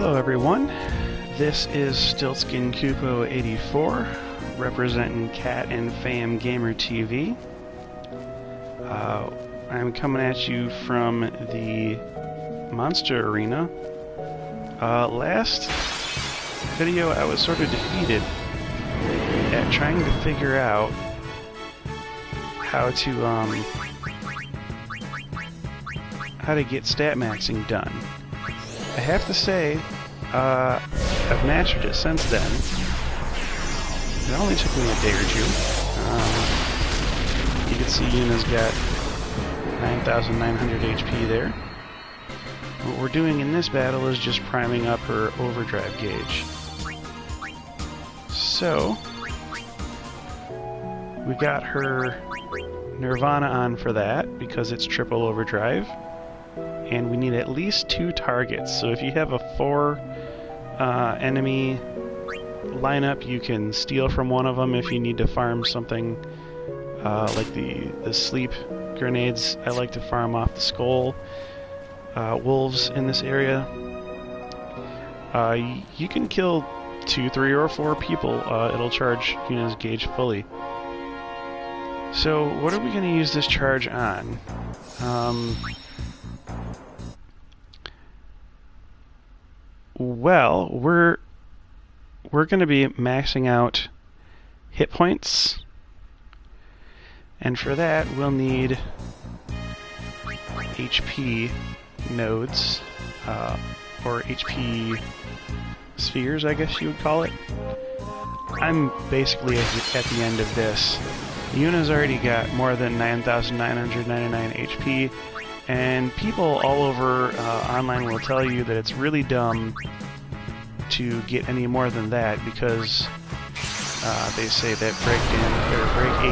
Hello everyone, this is StiltzkinKupo84 representing Cat and Fam Gamer TV. I'm coming at you from the Monster Arena. Last video I was sort of defeated at trying to figure out how to get stat maxing done. I have to say, I've mastered it since then. It only took me a day or two. You can see Yuna's got 9,900 HP there. What we're doing in this battle is just priming up her overdrive gauge. So, we got her Nirvana on for that, because it's triple overdrive. And we need at least 2 targets. So if you have a 4 enemy lineup, you can steal from one of them if you need to farm something like the sleep grenades. I like to farm off the skull wolves in this area. You can kill 2, 3, or 4 people. It'll charge Yuna's gauge fully. So what are we going to use this charge on? Well, we're going to be maxing out hit points, and for that we'll need HP nodes, or HP spheres, I guess you would call it. I'm basically at the end of this. Yuna's already got more than 9,999 HP, and people all over online will tell you that it's really dumb to get any more than that, because they say that break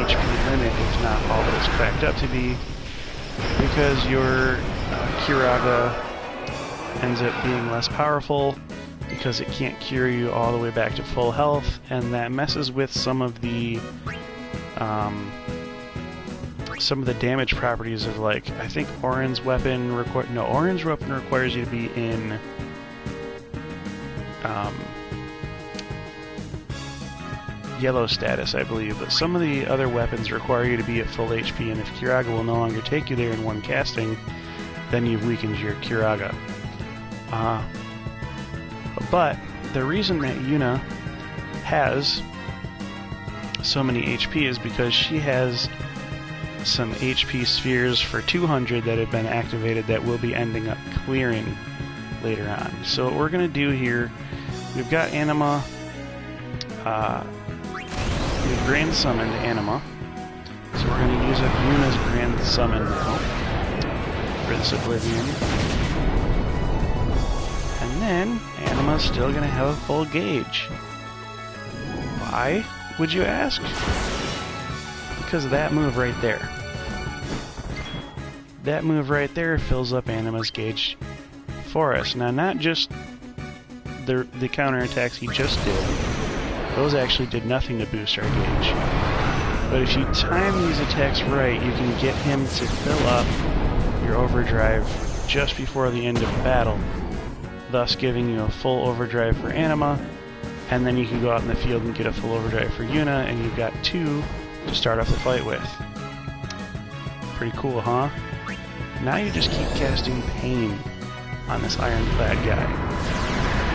HP limit is not all that it's cracked up to be, because your Kiraga ends up being less powerful because it can't cure you all the way back to full health, and that messes with some of the damage properties of, like, I think Orin's weapon requires you to be in yellow status, I believe, but some of the other weapons require you to be at full HP, and if Kiraga will no longer take you there in one casting, then you've weakened your Kiraga. But the reason that Yuna has so many HP is because she has some HP spheres for 200 that have been activated that will be ending up clearing later on. So what we're going to do here, we've got Anima, we've Grand Summoned Anima, so we're going to use up Yuna's Grand Summon now for this Oblivion. And then, Anima's still going to have a full gauge. Why, would you ask? Because of that move right there. That move right there fills up Anima's gauge for us. Now, not just the counterattacks he just did. Those actually did nothing to boost our gauge. But if you time these attacks right, you can get him to fill up your overdrive just before the end of the battle, thus giving you a full overdrive for Anima, and then you can go out in the field and get a full overdrive for Yuna, and you've got 2 to start off the fight with. Pretty cool, huh? Now you just keep casting Pain on this ironclad guy.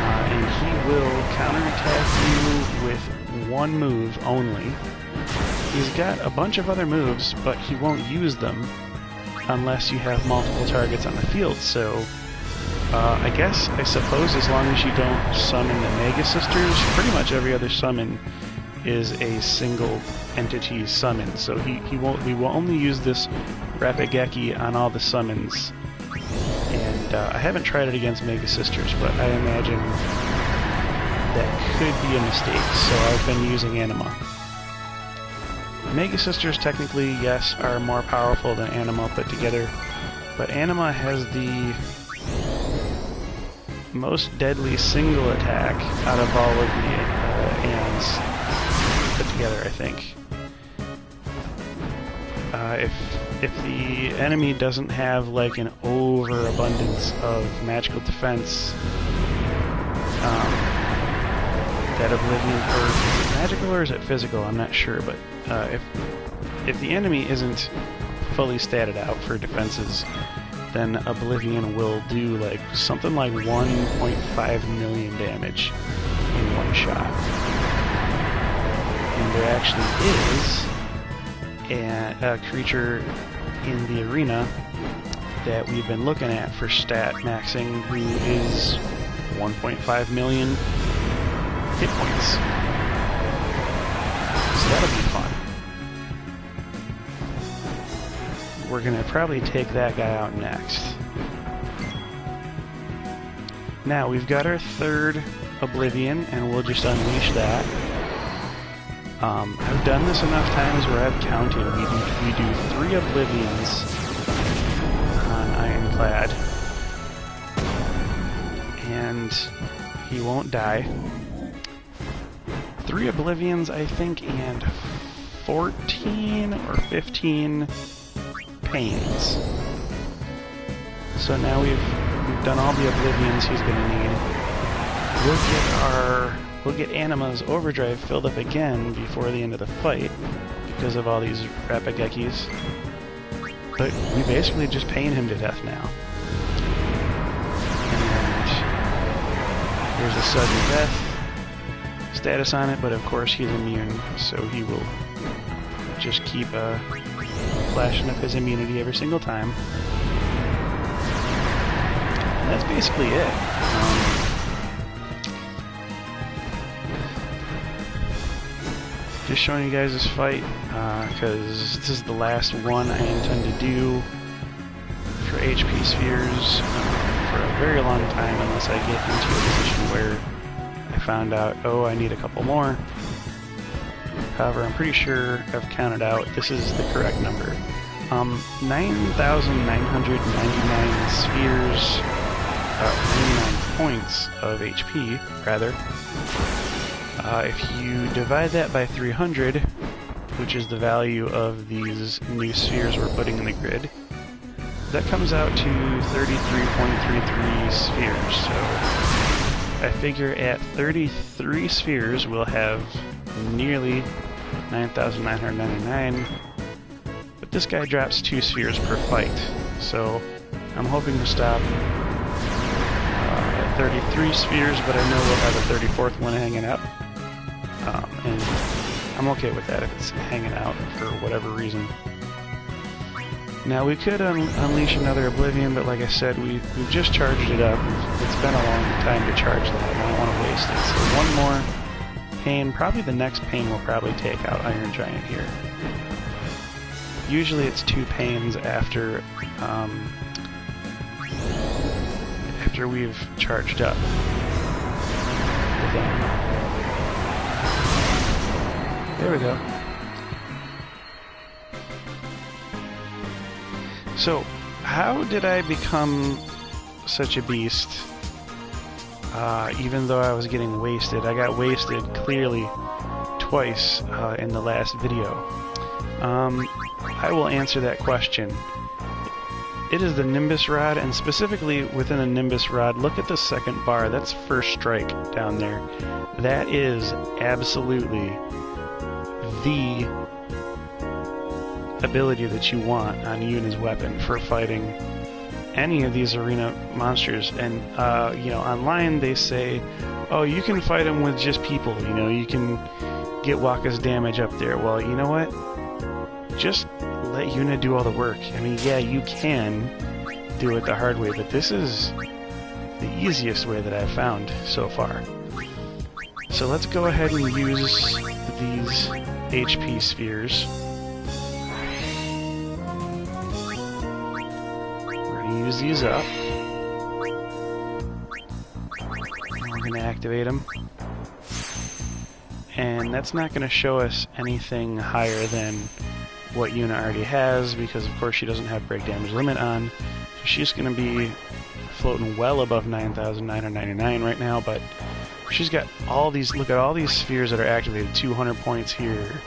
And he will counterattack you with 1 move only. He's got a bunch of other moves, but he won't use them unless you have multiple targets on the field, so I suppose as long as you don't summon the Mega Sisters, pretty much every other summon is a single entity summon, so we will only use this Rapigeki on all the summons. And I haven't tried it against Mega Sisters, but I imagine that could be a mistake, so I've been using Anima. Mega Sisters technically, yes, are more powerful than Anima put together, but Anima has the most deadly single attack out of all of the Ans put together, I think. If the enemy doesn't have like an overabundance of magical defense, that Oblivion, or is it magical or is it physical? I'm not sure, but if the enemy isn't fully statted out for defenses, then Oblivion will do like something like 1.5 million damage in one shot. And there actually is a creature in the arena that we've been looking at for stat maxing who is 1.5 million hit points. So that'll be fun. We're gonna probably take that guy out next. Now we've got our third Oblivion, and we'll just unleash that. I've done this enough times where I've counted. We do 3 Oblivions on Ironclad, and he won't die. 3 Oblivions, I think, and 14 or 15 pains. So now we've done all the Oblivions he's going to need. We'll get Anima's Overdrive filled up again before the end of the fight because of all these Rapagekis. But we basically just pain him to death now. And there's a sudden death status on it, but of course he's immune, so he will just keep flashing up his immunity every single time. And that's basically it. Just showing you guys this fight, because this is the last one I intend to do for HP spheres for a very long time, unless I get into a position where I found out, oh, I need a couple more. However, I'm pretty sure I've counted out, this is the correct number. 9,999 spheres, 99 points of HP, rather. If you divide that by 300, which is the value of these new spheres we're putting in the grid, that comes out to 33.33 spheres. So I figure at 33 spheres we'll have nearly 9,999, but this guy drops 2 spheres per fight, so I'm hoping to stop at 33 spheres, but I know we'll have a 34th one hanging up. And I'm okay with that if it's hanging out for whatever reason. Now we could unleash another Oblivion, but like I said, we've just charged it up. It's been a long time to charge that, and I don't want to waste it. So one more pain, probably the next pain will probably take out Iron Giant here. Usually it's 2 pains after after we've charged up with Anima. There we go. So, how did I become such a beast? Even though I was getting wasted. I got wasted clearly twice in the last video. I will answer that question. It is the Nimbus Rod, and specifically within the Nimbus Rod, look at the second bar. That's first strike down there. That is absolutely the ability that you want on Yuna's weapon for fighting any of these arena monsters. And you know, online they say, oh, you can fight them with just people, you know, you can get Wakka's damage up there. Well, you know what, just let Yuna do all the work. I mean, yeah, you can do it the hard way, but this is the easiest way that I've found so far. So let's go ahead and use these HP spheres. We're going to use these up. And we're going to activate them. And that's not going to show us anything higher than what Yuna already has, because of course she doesn't have break damage limit on. So she's going to be floating well above 9,999 right now, but she's got all these, look at all these spheres that are activated. 200 points here,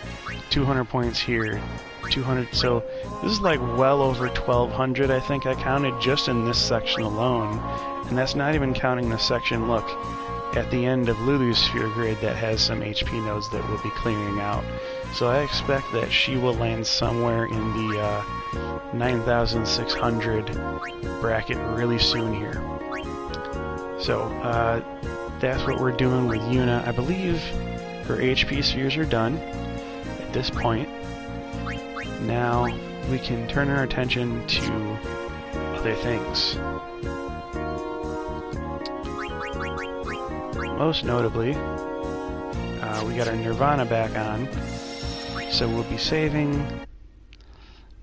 200 points here, 200, so this is like well over 1,200 I think I counted just in this section alone. And that's not even counting this section, look, at the end of Lulu's sphere grid that has some HP nodes that we'll be clearing out. So I expect that she will land somewhere in the 9,600 bracket really soon here. So that's what we're doing with Yuna. I believe her HP spheres are done at this point. Now we can turn our attention to other things. Most notably, we got our Nirvana back on, so we'll be saving,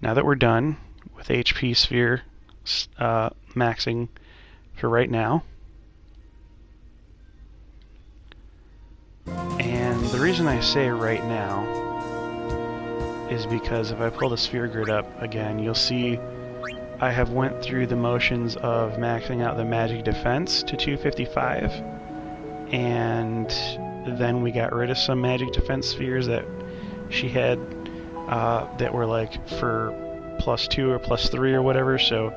now that we're done with HP sphere maxing for right now. And the reason I say right now is because if I pull the sphere grid up again, you'll see I have went through the motions of maxing out the magic defense to 255, and then we got rid of some magic defense spheres that she had that were like for +2 or +3 or whatever. So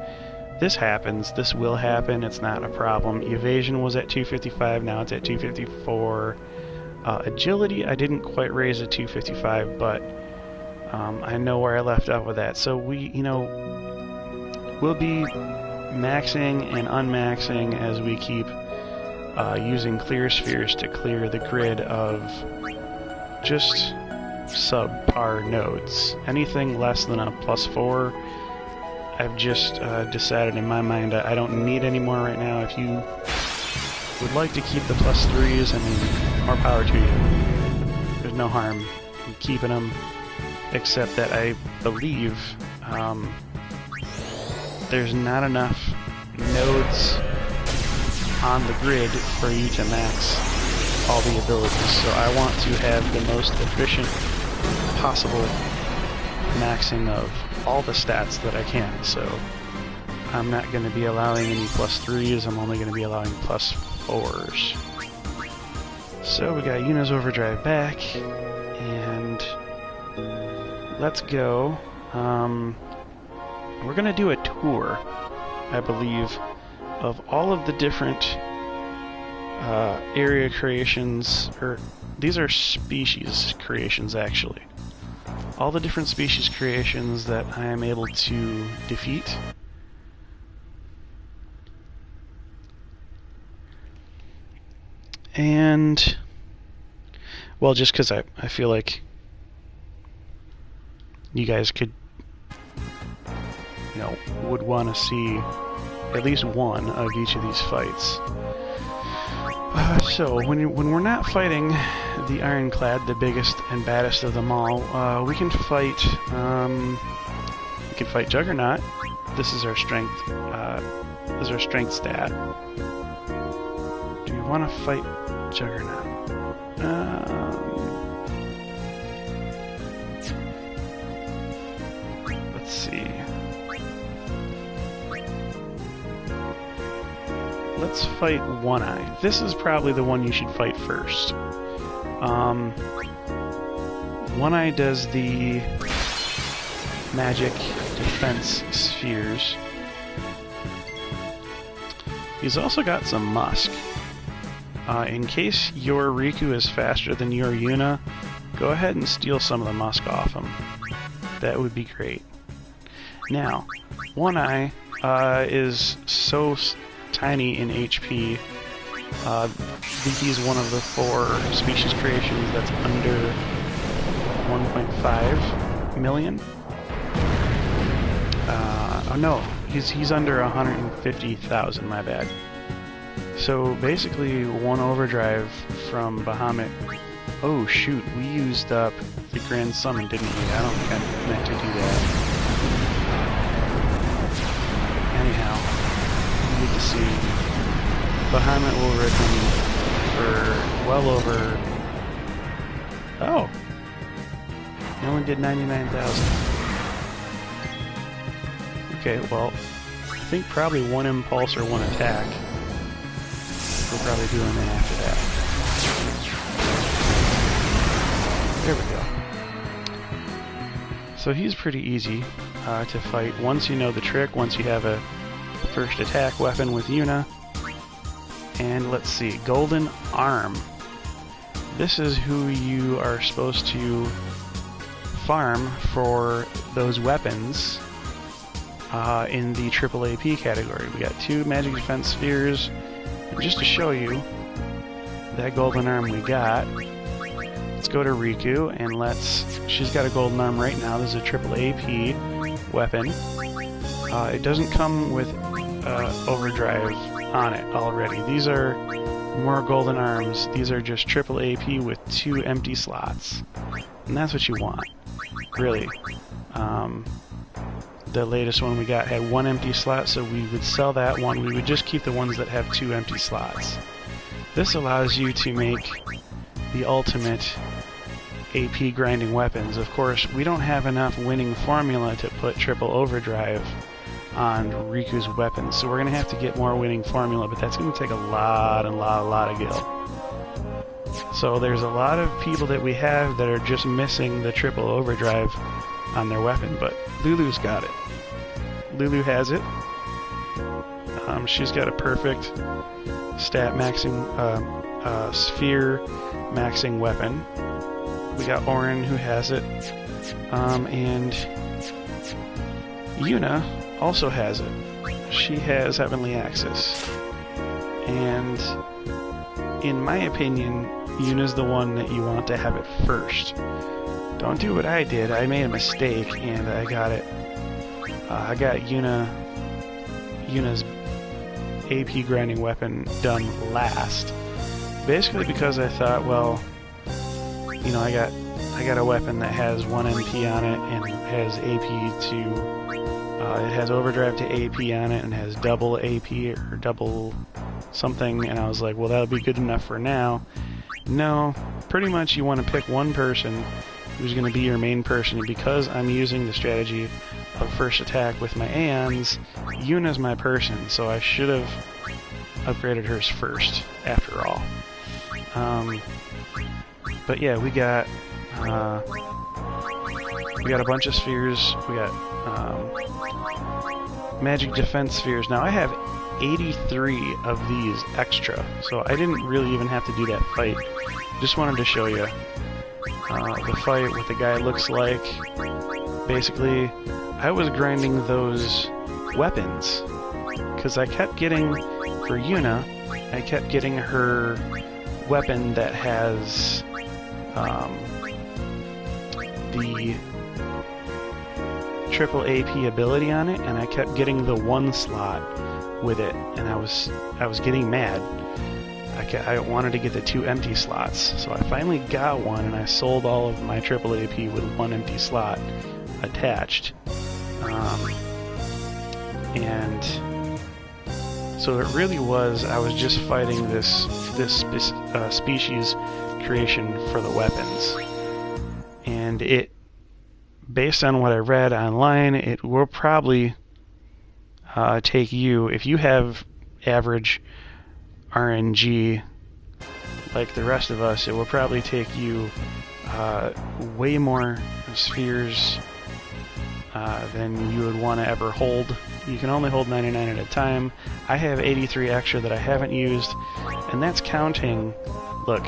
this happens, this will happen, it's not a problem. Evasion was at 255, now it's at 254. Agility, I didn't quite raise to 255, but I know where I left off with that. So we, we'll be maxing and unmaxing as we keep using clear spheres to clear the grid of just subpar nodes. Anything less than a +4, I've just decided in my mind I don't need any more right now. If you would like to keep the +3s, I mean, more power to you. There's no harm in keeping them, except that I believe there's not enough nodes on the grid for you to max all the abilities, so I want to have the most efficient possible maxing of all the stats that I can. So I'm not going to be allowing any +3s, I'm only going to be allowing +4s. So we got Yuna's overdrive back, and let's go. We're going to do a tour, I believe, of all of the different area creations, or these are species creations actually. All the different species creations that I am able to defeat. And, well, just because I feel like you guys could, would want to see at least one of each of these fights. So when we're not fighting the Ironclad, the biggest and baddest of them all, we can fight Juggernaut. This is our strength. This is our strength stat. Do we want to fight Juggernaut? Let's see. Let's fight One Eye. This is probably the one you should fight first. One Eye does the magic defense spheres. He's also got some Musk. In case your Riku is faster than your Yuna, go ahead and steal some of the Musk off him. That would be great. Now, One Eye is so tiny in HP. He's one of the 4 species creations that's under 1.5 million. Oh no, he's under 150,000, my bad. So basically, one overdrive from Bahamut. Oh shoot, we used up the Grand Summon, didn't we? I don't think I meant to do that. Anyhow, we need to see. Bahamut will rip him for well over... Oh! He only did 99,000. Okay, well, I think probably one impulse or one attack. We'll probably do him in after that. There we go. So he's pretty easy to fight once you know the trick, once you have a first attack weapon with Yuna. And let's see, Golden Arm. This is who you are supposed to farm for those weapons in the triple AP category. We got 2 magic defense spheres. And just to show you that golden arm we got, let's go to Riku and she's got a golden arm right now. This is a triple AP weapon. It doesn't come with overdrive on it already. These are more golden arms. These are just triple AP with 2 empty slots. And that's what you want, really. The latest one we got had 1 empty slot, so we would sell that one. We would just keep the ones that have 2 empty slots. This allows you to make the ultimate AP grinding weapons. Of course, we don't have enough winning formula to put triple overdrive on Riku's weapons, so we're going to have to get more winning formula, but that's going to take a lot of gil. So there's a lot of people that we have that are just missing the triple overdrive on their weapon, but Lulu's got it. Lulu has it. She's got a perfect stat maxing, sphere maxing weapon. We got Orin who has it, and Yuna also has it. She has Heavenly Access, and in my opinion, Yuna's the one that you want to have it first. Don't do what I did. I made a mistake and I got it. I got Yuna's AP grinding weapon done last. Basically because I thought, well, you know, I got a weapon that has 1 MP on it and has AP to it has overdrive to AP on it and has double AP or double something, and I was like, well, that'll be good enough for now. No, pretty much you want to pick one person who's going to be your main person, and because I'm using the strategy of first attack with my Aeons, Yuna's my person, so I should have upgraded hers first, after all. But yeah, we got a bunch of spheres. We got magic defense spheres. Now I have 83 of these extra, so I didn't really even have to do that fight. Just wanted to show you the fight, what the guy looks like. Basically, I was grinding those weapons because I kept getting, for Yuna, I kept getting her weapon that has the triple AP ability on it, and I kept getting the 1 slot with it, and I was getting mad. I wanted to get the 2 empty slots, so I finally got one, and I sold all of my triple AP with 1 empty slot attached. And so it really was, I was just fighting this species creation for the weapons. And it, based on what I read online, it will probably take you, if you have average RNG like the rest of us, it will probably take you way more spheres than you would want to ever hold. You can only hold 99 at a time. I have 83 extra that I haven't used, and that's counting. Look,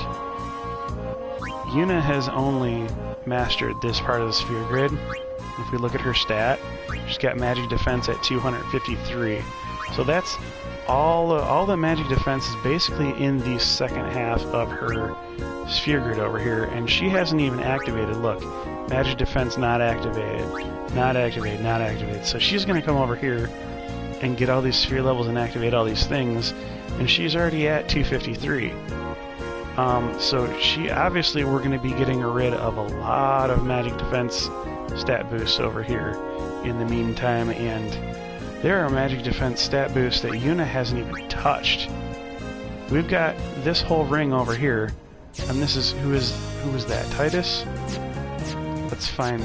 Yuna has only mastered this part of the sphere grid. If we look at her stat, she's got magic defense at 253. So that's all the magic defense is basically in the second half of her sphere grid over here, and she hasn't even activated. Look, magic defense not activated, not activated, not activated. So she's going to come over here and get all these sphere levels and activate all these things, and she's already at 253. So she, obviously we're going to be getting rid of a lot of magic defense stat boosts over here in the meantime, and there are magic defense stat boosts that Yuna hasn't even touched. We've got this whole ring over here, and this is who is that? Titus? Let's find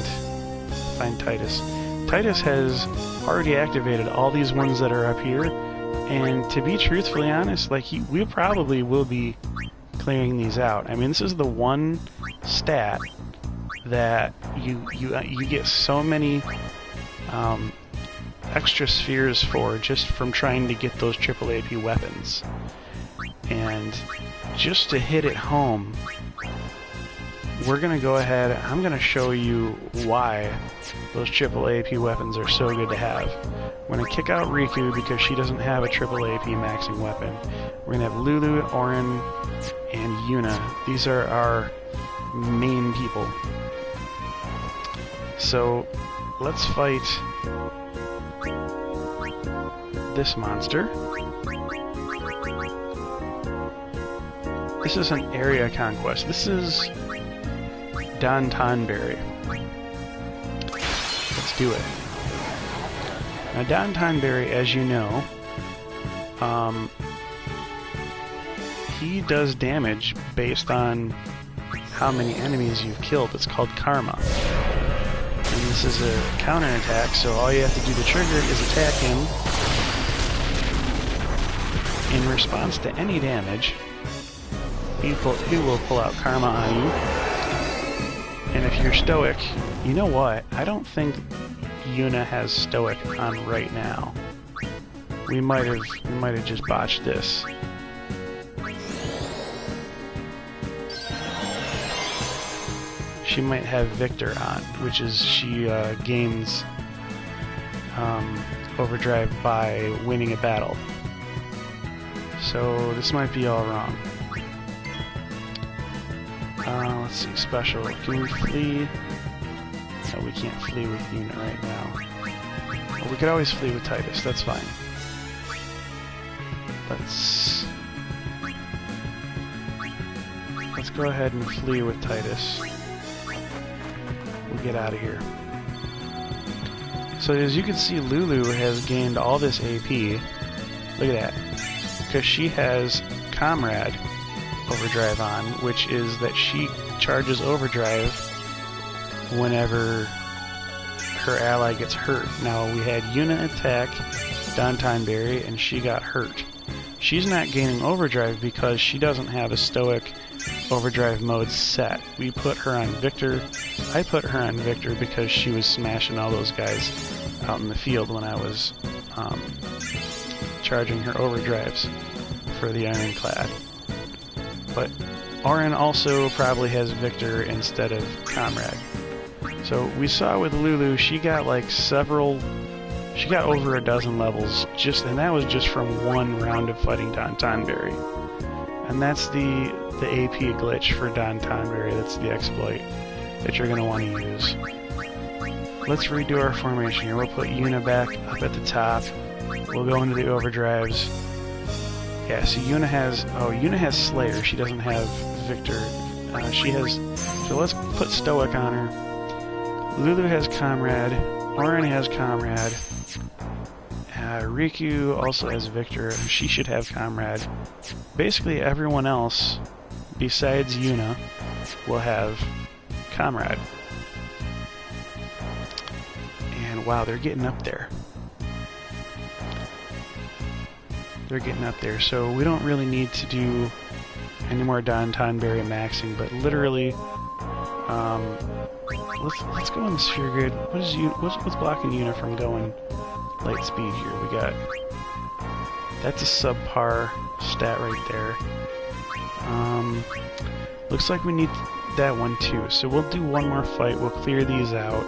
Titus. Titus has already activated all these ones that are up here, and to be truthfully honest, like we probably will be clearing these out. I mean, this is the one stat that you get so many extra spheres for just from trying to get those triple AP weapons. And just to hit it home, we're going to go ahead, I'm going to show you why those triple AP weapons are so good to have. We're going to kick out Riku because she doesn't have a triple AP maxing weapon. We're going to have Lulu, Auron, and Yuna. These are our main people. So let's fight this monster. This is an area conquest. This is Don Tonberry. Let's do it. Now, Don Tonberry, as you know, he does damage based on how many enemies you've killed. It's called karma. And this is a counterattack, so all you have to do to trigger it is attack him. In response to any damage, he will pull out karma on you. And if you're stoic, you know what? I don't think Yuna has stoic on right now. We might have just botched this. She might have Victor on, which is she gains overdrive by winning a battle. So this might be all wrong. Let's see, special. Can we flee? No, we can't flee with Yuna right now. Well, we could always flee with Titus, that's fine. Let's go ahead and flee with Titus. We'll get out of here. So as you can see, Lulu has gained all this AP. Look at that. Because she has Comrade overdrive on, which is that she charges overdrive whenever her ally gets hurt. Now, we had Yuna attack Don Tonberry, and she got hurt. She's not gaining overdrive because she doesn't have a stoic overdrive mode set. We put her on Victor. I put her on Victor because she was smashing all those guys out in the field when I was charging her overdrives for the Ironclad. But Auron also probably has Victor instead of Comrade. So we saw with Lulu, she got like she got over a dozen levels, and that was just from one round of fighting Don Tonberry. And that's the AP glitch for Don Tonberry. That's the exploit that you're going to want to use. Let's redo our formation here. We'll put Yuna back up at the top. We'll go into the overdrives. Yeah, so Yuna has Slayer. She doesn't have Victor. So let's put Stoic on her. Lulu has Comrade. Auron has Comrade. Riku also has Victor. She should have Comrade. Basically, everyone else besides Yuna will have Comrade. And wow, they're getting up there. They're getting up there, so we don't really need to do any more Don Tonberry maxing, but literally, let's go on the sphere grid. What's blocking Yuna from going light speed here? We got, that's a subpar stat right there. Looks like we need that one too, so we'll do one more fight. We'll clear these out,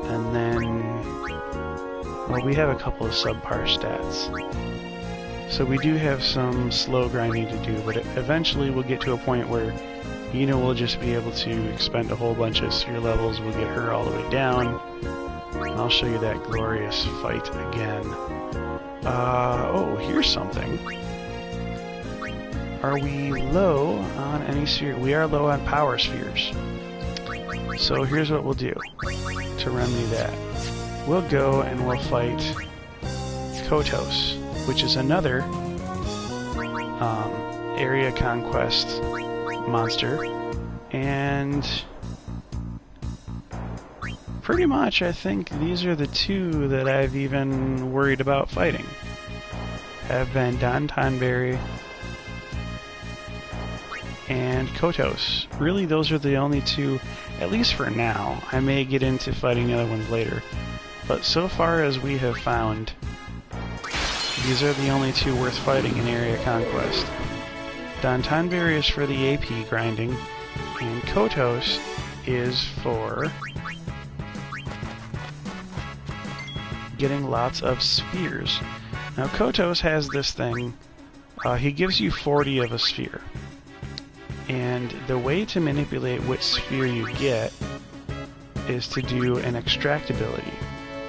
and then, well, we have a couple of subpar stats. So we do have some slow grinding to do, but eventually we'll get to a point where Yuna will just be able to expend a whole bunch of sphere levels. We'll get her all the way down, and I'll show you that glorious fight again. Oh, here's something. Are we low on any sphere? We are low on power spheres. So here's what we'll do to remedy that. We'll go and we'll fight Kotos, which is another area conquest monster, and pretty much I think these are the two that I've even worried about fighting. Have been Don Tonberry and Kotos. Really, those are the only two, at least for now. I may get into fighting the other ones later, but so far as we have found, these are the only two worth fighting in Area Conquest. Dantanberry is for the AP grinding, and Kotos is for getting lots of spheres. Now Kotos has this thing, he gives you 40 of a sphere. And the way to manipulate which sphere you get is to do an extract ability.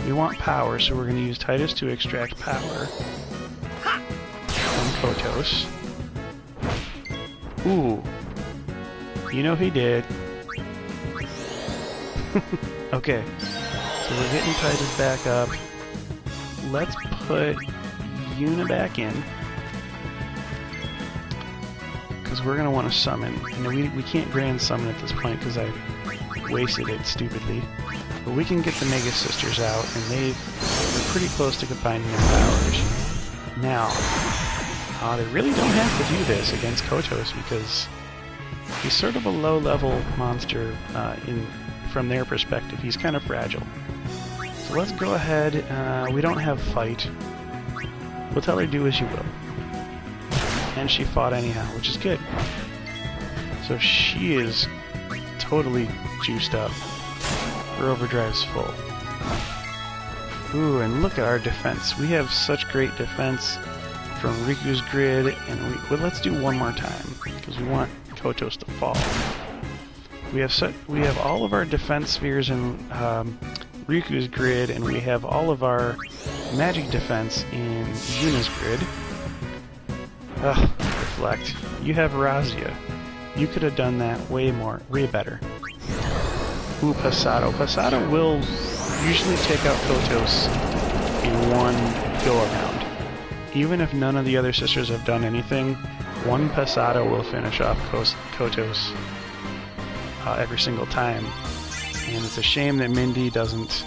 We want power, so we're going to use Titus to extract power from Kotos. Ooh. You know he did. Okay. So we're getting Titus back up. Let's put Yuna back in. Because we're going to want to summon. And we can't grand summon at this point because I wasted it stupidly. But we can get the Mega Sisters out, and they're pretty close to combining their powers. Now, they really don't have to do this against Kotos because he's sort of a low-level monster from their perspective. He's kind of fragile. So let's go ahead. We don't have fight. We'll tell her do as you will. And she fought anyhow, which is good. So she is totally juiced up. Her overdrive's full. Ooh, and look at our defense. We have such great defense from Riku's grid, and well, let's do one more time because we want Kotos to fall. We have all of our defense spheres in Riku's grid, and we have all of our magic defense in Yuna's grid. Ugh, reflect. You have Razia. You could have done that way better. Ooh, Pasado. Pasado will usually take out Kotos in one go-around. Even if none of the other sisters have done anything, one Pasado will finish off Kotos every single time. And it's a shame that Mindy doesn't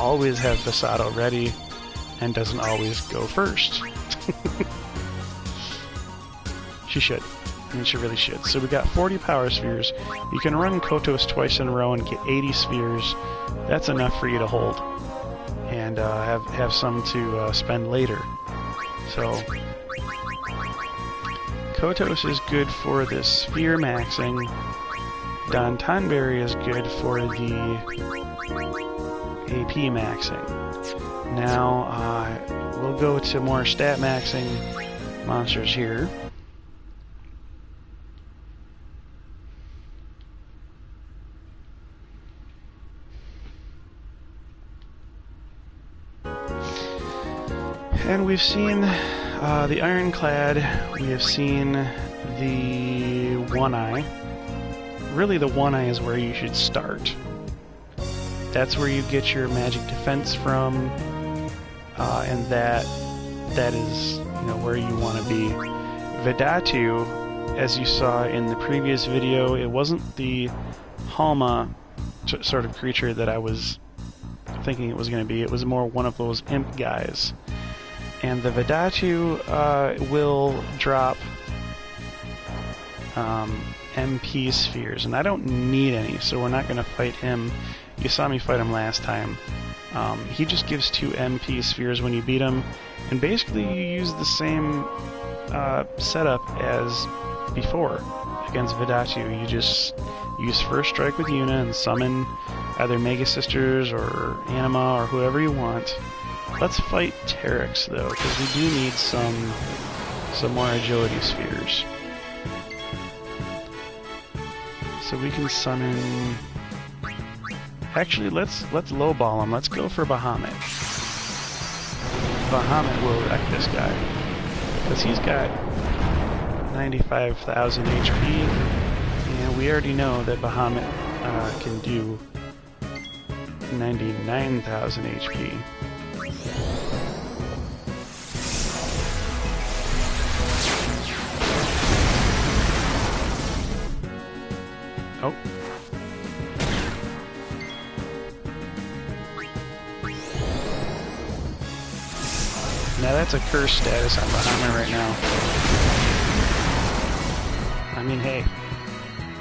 always have Pasado ready and doesn't always go first. She should. I mean, she really should. So we got 40 power spheres. You can run Kotos twice in a row and get 80 spheres. That's enough for you to hold. And have some to spend later. So Kotos is good for the sphere maxing. Dantanberry is good for the AP maxing. Now we'll go to more stat maxing monsters here. And we've seen the Ironclad, we have seen the One-Eye. Really, the One-Eye is where you should start. That's where you get your magic defense from, and that is, where you want to be. Vedatu, as you saw in the previous video, it wasn't the Halma sort of creature that I was thinking it was going to be. It was more one of those imp guys. And the Vedatu will drop MP spheres, and I don't need any, so we're not going to fight him. You saw me fight him last time. He just gives 2 MP spheres when you beat him, and basically you use the same setup as before against Vedatu. You just use First Strike with Yuna and summon either Mega Sisters or Anima or whoever you want. Let's fight Terex, though, because we do need some more agility spheres. So we can summon... Actually, let's lowball him. Let's go for Bahamut. Bahamut will wreck this guy, because he's got 95,000 HP, and we already know that Bahamut can do 99,000 HP. Oh. Now that's a curse status on Bahamut right now. I mean, hey.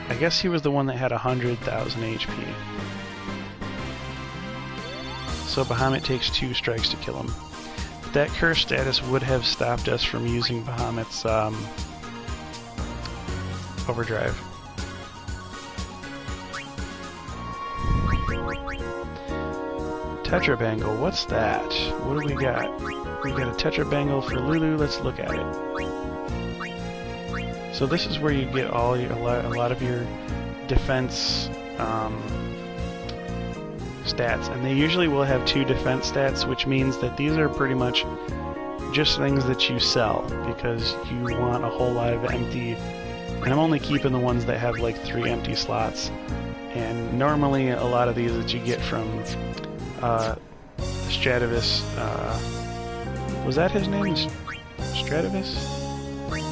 I guess he was the one that had 100,000 HP. So Bahamut takes 2 strikes to kill him. That curse status would have stopped us from using Bahamut's overdrive. Tetrabangle, what's that? What do we got? We got a tetrabangle for Lulu. Let's look at it. So this is where you get all your, a lot of your defense stats, and they usually will have 2 defense stats, which means that these are pretty much just things that you sell because you want a whole lot of empty. And I'm only keeping the ones that have like 3 empty slots. And normally a lot of these that you get from Stratavis, was that his name? Stratavis?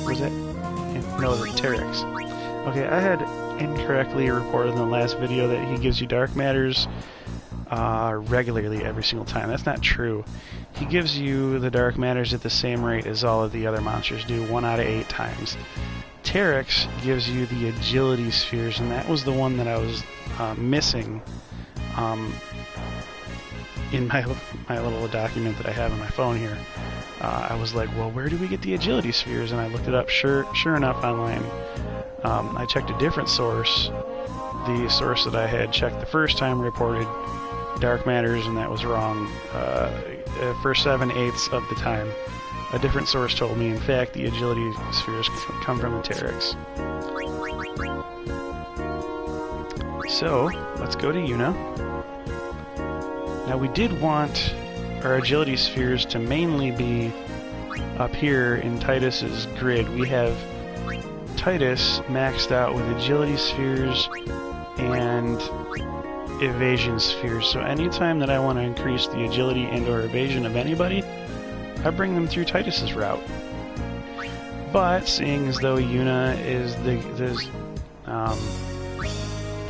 Was that? No, the Terex. Okay, I had incorrectly reported in the last video that he gives you dark matters regularly every single time. That's not true. He gives you the dark matters at the same rate as all of the other monsters do, 1 out of 8 times. Terex gives you the agility spheres, and that was the one that I was missing in my little document that I have on my phone here. I was like, well, where do we get the agility spheres? And I looked it up. Sure enough, online. I checked a different source. The source that I had checked the first time reported dark matters, and that was wrong. For 7/8 of the time, a different source told me, in fact, the agility spheres come from the Terex. So, let's go to Yuna. Now, we did want our agility spheres to mainly be up here in Titus's grid. We have Titus maxed out with agility spheres and evasion spheres. So anytime that I want to increase the agility and or evasion of anybody, I bring them through Titus's route. But seeing as though Yuna is this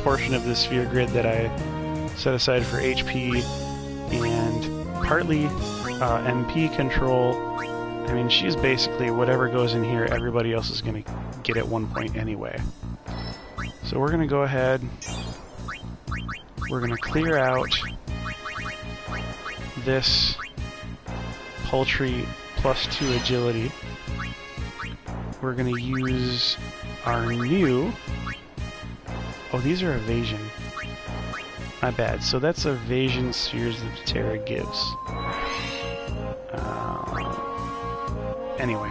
portion of the sphere grid that I set aside for HP and partly MP control, I mean, she's basically whatever goes in here, everybody else is going to get at one point anyway. So we're going to go ahead, we're going to clear out this paltry +2 agility. We're going to use our new... Oh, these are evasion. My bad. So that's evasion spheres that Terra gives. Anyway.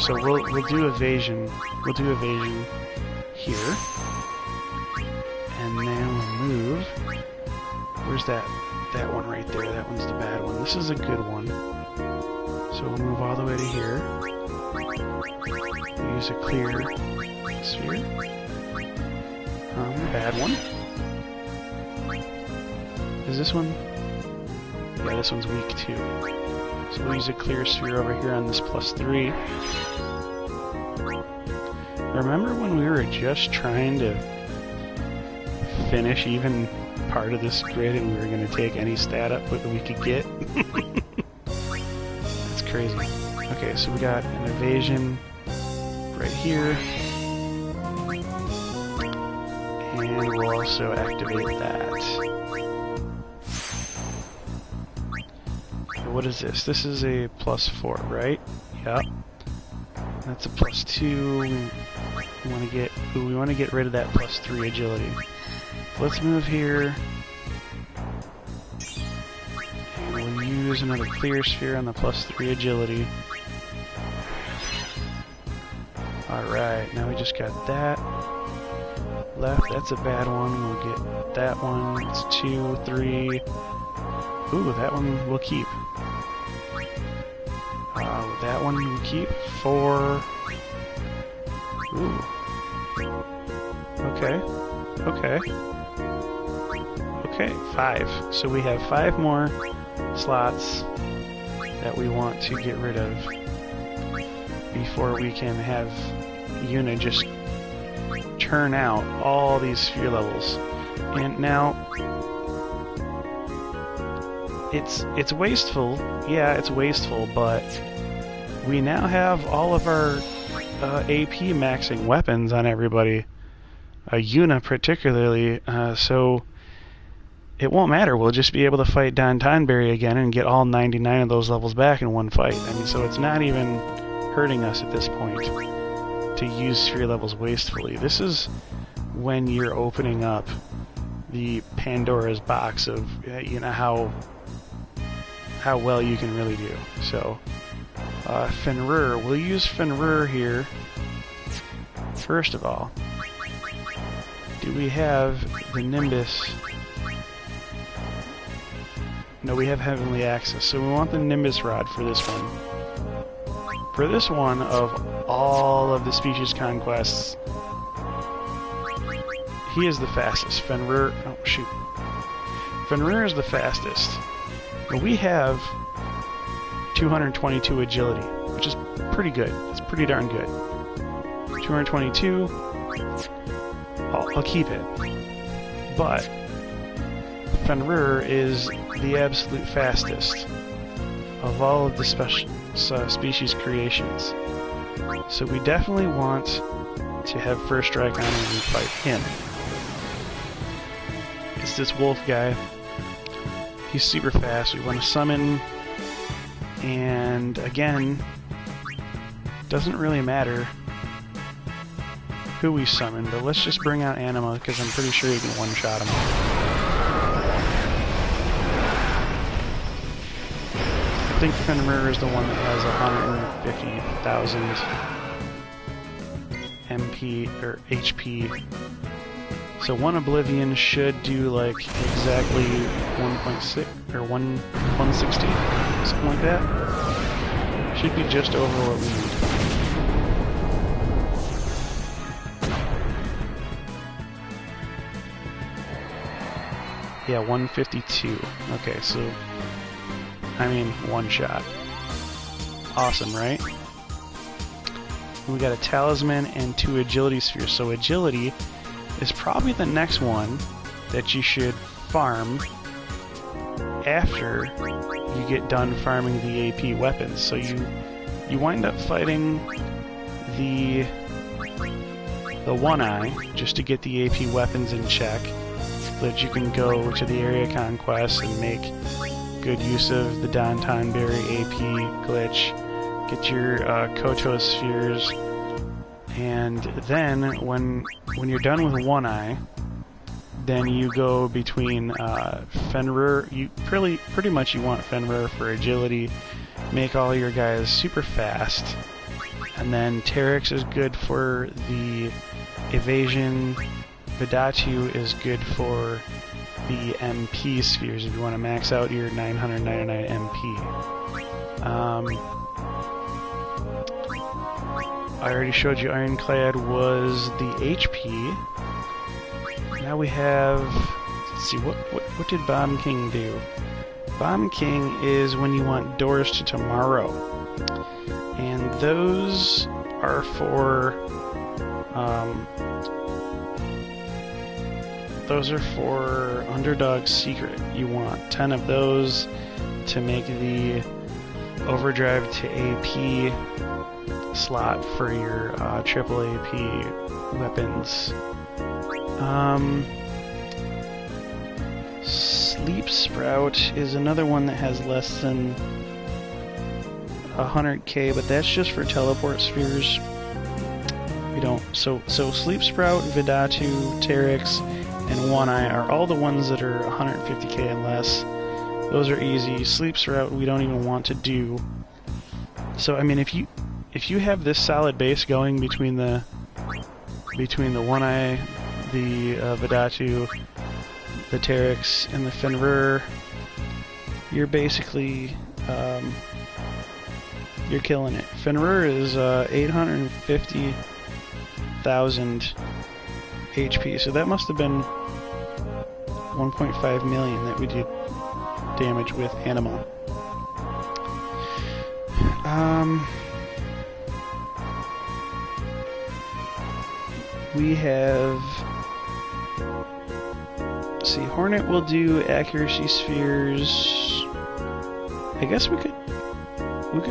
So we'll do evasion. We'll do evasion here. And then we'll move. Where's that? That one right there. That one's the bad one. This is a good one. So we'll move all the way to here. We'll use a clear sphere. Bad one. Is this one? Yeah, this one's weak too. So we'll use a clear sphere over here on this +3. Remember when we were just trying to finish even part of this grid and we were going to take any stat up that we could get? That's crazy. Okay, so we got an evasion right here. And we'll also activate that. What is this? This is a +4, right? Yep. That's a +2. We want to get rid of that +3 agility. So let's move here. And we'll use another clear sphere on the +3 agility. Alright, now we just got that. Left, that's a bad one. We'll get that one. It's 2, 3. Ooh, that one we'll keep. That one we'll keep. 4. Ooh. Okay. Okay. Okay, 5. So we have 5 more slots that we want to get rid of before we can have Yuna just churn out all these sphere levels. And now it's wasteful. Yeah, it's wasteful, but we now have all of our AP maxing weapons on everybody. Yuna particularly, so it won't matter. We'll just be able to fight Don Tonberry again and get all 99 of those levels back in one fight. I mean, so it's not even hurting us at this point to to use sphere levels wastefully. This is when you're opening up the Pandora's box of you know how well you can really do. So Fenrir, we'll use Fenrir here. First of all, do we have the Nimbus? No, we have Heavenly Access, so we want the Nimbus Rod for this one. For this one, of all of the species conquests, he is the fastest. Fenrir, oh shoot. Fenrir is the fastest. But we have 222 agility, which is pretty good. It's pretty darn good. 222, I'll keep it. But Fenrir is the absolute fastest of all of the species creations. So we definitely want to have first strike on him and fight him. It's this wolf guy. He's super fast. We want to summon, and again, doesn't really matter who we summon, but let's just bring out Anima because I'm pretty sure you can one-shot him. I think Fenrir is the one that has 150,000 MP or HP. So one Oblivion should do like exactly 1.6 or 160, something like that. Should be just over what we need. Yeah, 152. Okay, so I mean one shot. Awesome, right? We got a talisman and 2 agility spheres. So agility is probably the next one that you should farm after you get done farming the AP weapons. So you wind up fighting the One-Eye just to get the AP weapons in check, so that you can go to the area conquest and make good use of the Dantonberry AP glitch, get your Koto spheres, and then when you're done with One-Eye, then you go between Fenrir. You pretty much you want Fenrir for agility, make all your guys super fast, and then Terex is good for the evasion. Vidatu is good for the MP spheres if you want to max out your 999 MP. I already showed you Ironclad was the HP. Now we have, let's see, what did Bomb King do? Bomb King is when you want Doors to Tomorrow. And those are for Underdog Secret. You want 10 of those to make the overdrive to AP slot for your triple AP weapons. Sleep Sprout is another one that has less than 100k, but that's just for teleport spheres. We don't. So Sleep Sprout, Vidatu, Terex, and One-Eye are all the ones that are 150k and less. Those are easy. Sleep Sprout we don't even want to do. So I mean, if you have this solid base going between the One-Eye, the Vidatu, the Terex, and the Fenrir, you're basically you're killing it. Fenrir is 850,000 HP, so that must have been 1.5 million that we did damage with Anima. We have, let's see, Hornet will do accuracy spheres. I guess we could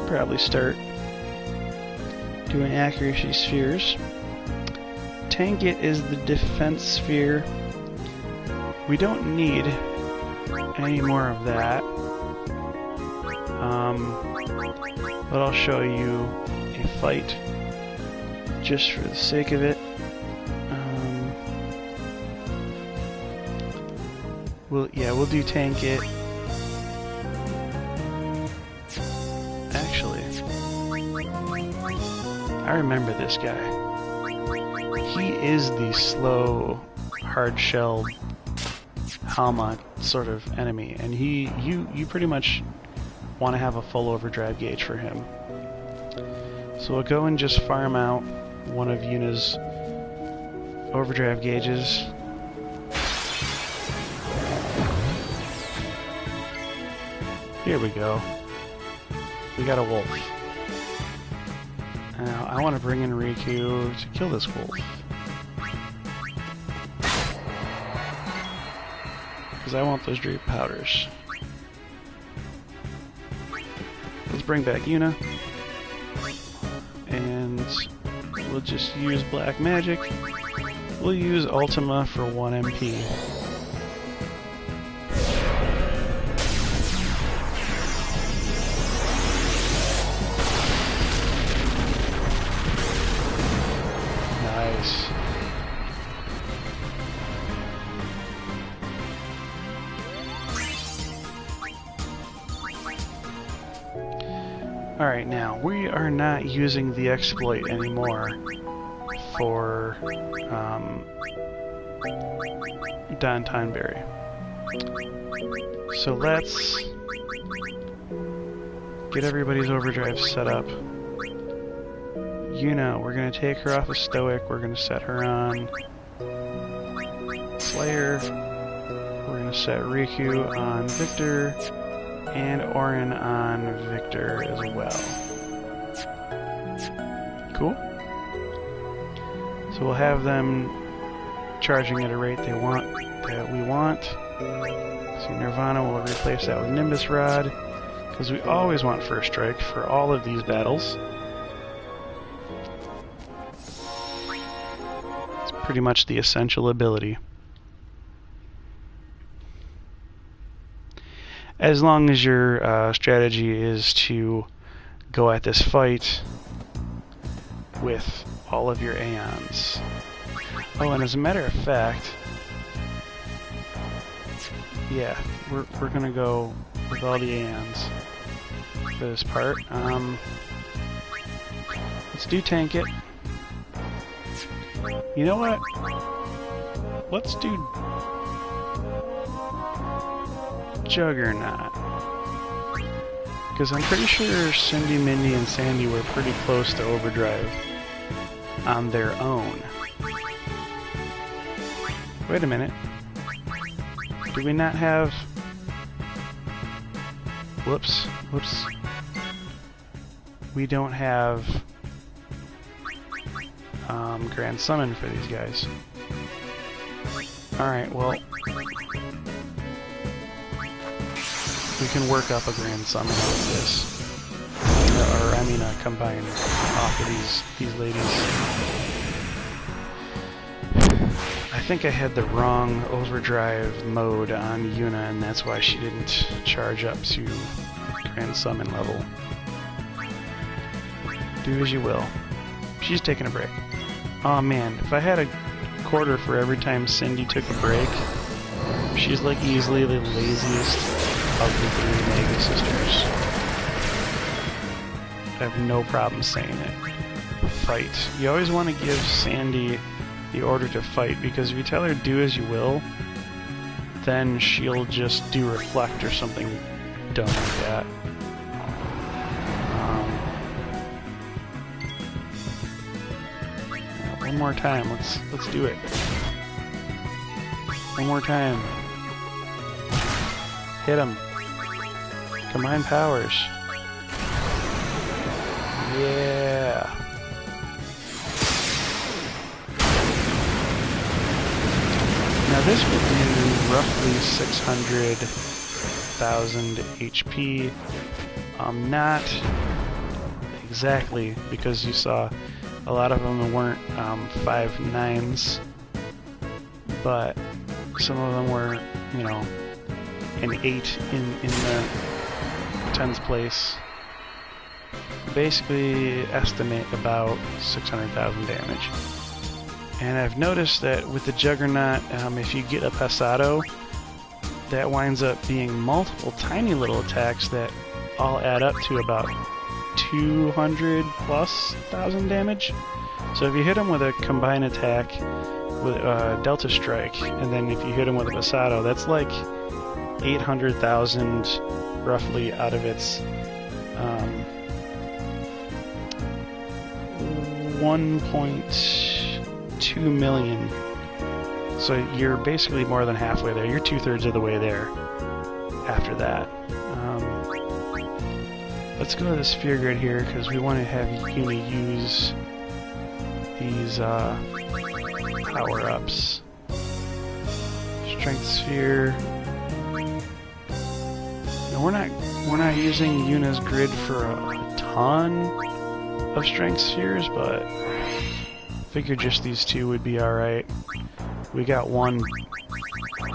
probably start doing accuracy spheres. Tankit is the defense sphere. We don't need any more of that. But I'll show you a fight just for the sake of it. We'll do tank it. Actually, I remember this guy. He is the slow, hard-shelled Halma sort of enemy, and you pretty much want to have a full overdrive gauge for him. So we'll go and just farm out one of Yuna's overdrive gauges. Here we go. We got a wolf. Now I want to bring in Riku to kill this wolf. Because I want those drape powders. Let's bring back Yuna. And we'll just use black magic. We'll use Ultima for 1 MP. Nice. Alright, now, we are not using the exploit anymore for Don Tonberry. So let's get everybody's overdrive set up. Yuna, we're going to take her off of Stoic, we're going to set her on Slayer, we're going to set Riku on Victor, and Orin on Victor as well. Cool. So we'll have them charging at a rate we want. So Nirvana will replace that with Nimbus Rod, because we always want First Strike for all of these battles. It's pretty much the essential ability. As long as your strategy is to go at this fight with all of your Aeons. Oh, and as a matter of fact, yeah, we're gonna go with all the Aeons for this part. Let's do tank it. You know what? Let's do Juggernaut. Because I'm pretty sure Cindy, Mindy, and Sandy were pretty close to overdrive on their own. Wait a minute. Do we not have... Whoops. We don't have Grand Summon for these guys. Alright, well... we can work up a Grand Summon out of this. Or, I mean, a combine off of these ladies. I think I had the wrong overdrive mode on Yuna, and that's why she didn't charge up to Grand Summon level. Do as you will. She's taking a break. Aw, man, if I had a quarter for every time Cindy took a break, she's like easily the laziest of the 3 Mega Sisters. I have no problem saying it. Fight. You always want to give Sandy the order to fight, because if you tell her do as you will, then she'll just do reflect or something dumb like that. One more time. Let's do it. One more time. Hit him. Combine powers. Yeah. Now this will do roughly 600,000 HP. Not exactly, because you saw a lot of them weren't 5/9s, but some of them were, you know, an 8 in the 10s place. basically estimate about 600,000 damage. And I've noticed that with the Juggernaut, if you get a Pasado, that winds up being multiple tiny little attacks that all add up to about 200,000+ damage. So if you hit him with a combined attack with Delta Strike, and then if you hit him with a Pasado, that's like 800,000 roughly out of its 1.2 million. So you're basically more than halfway there. You're 2/3 of the way there after that. Let's go to the sphere grid here because we want to have Yuna use these power-ups. Strength sphere. Now we're not using Yuna's grid for a ton of strength spheres, but figured just these two would be alright. We got one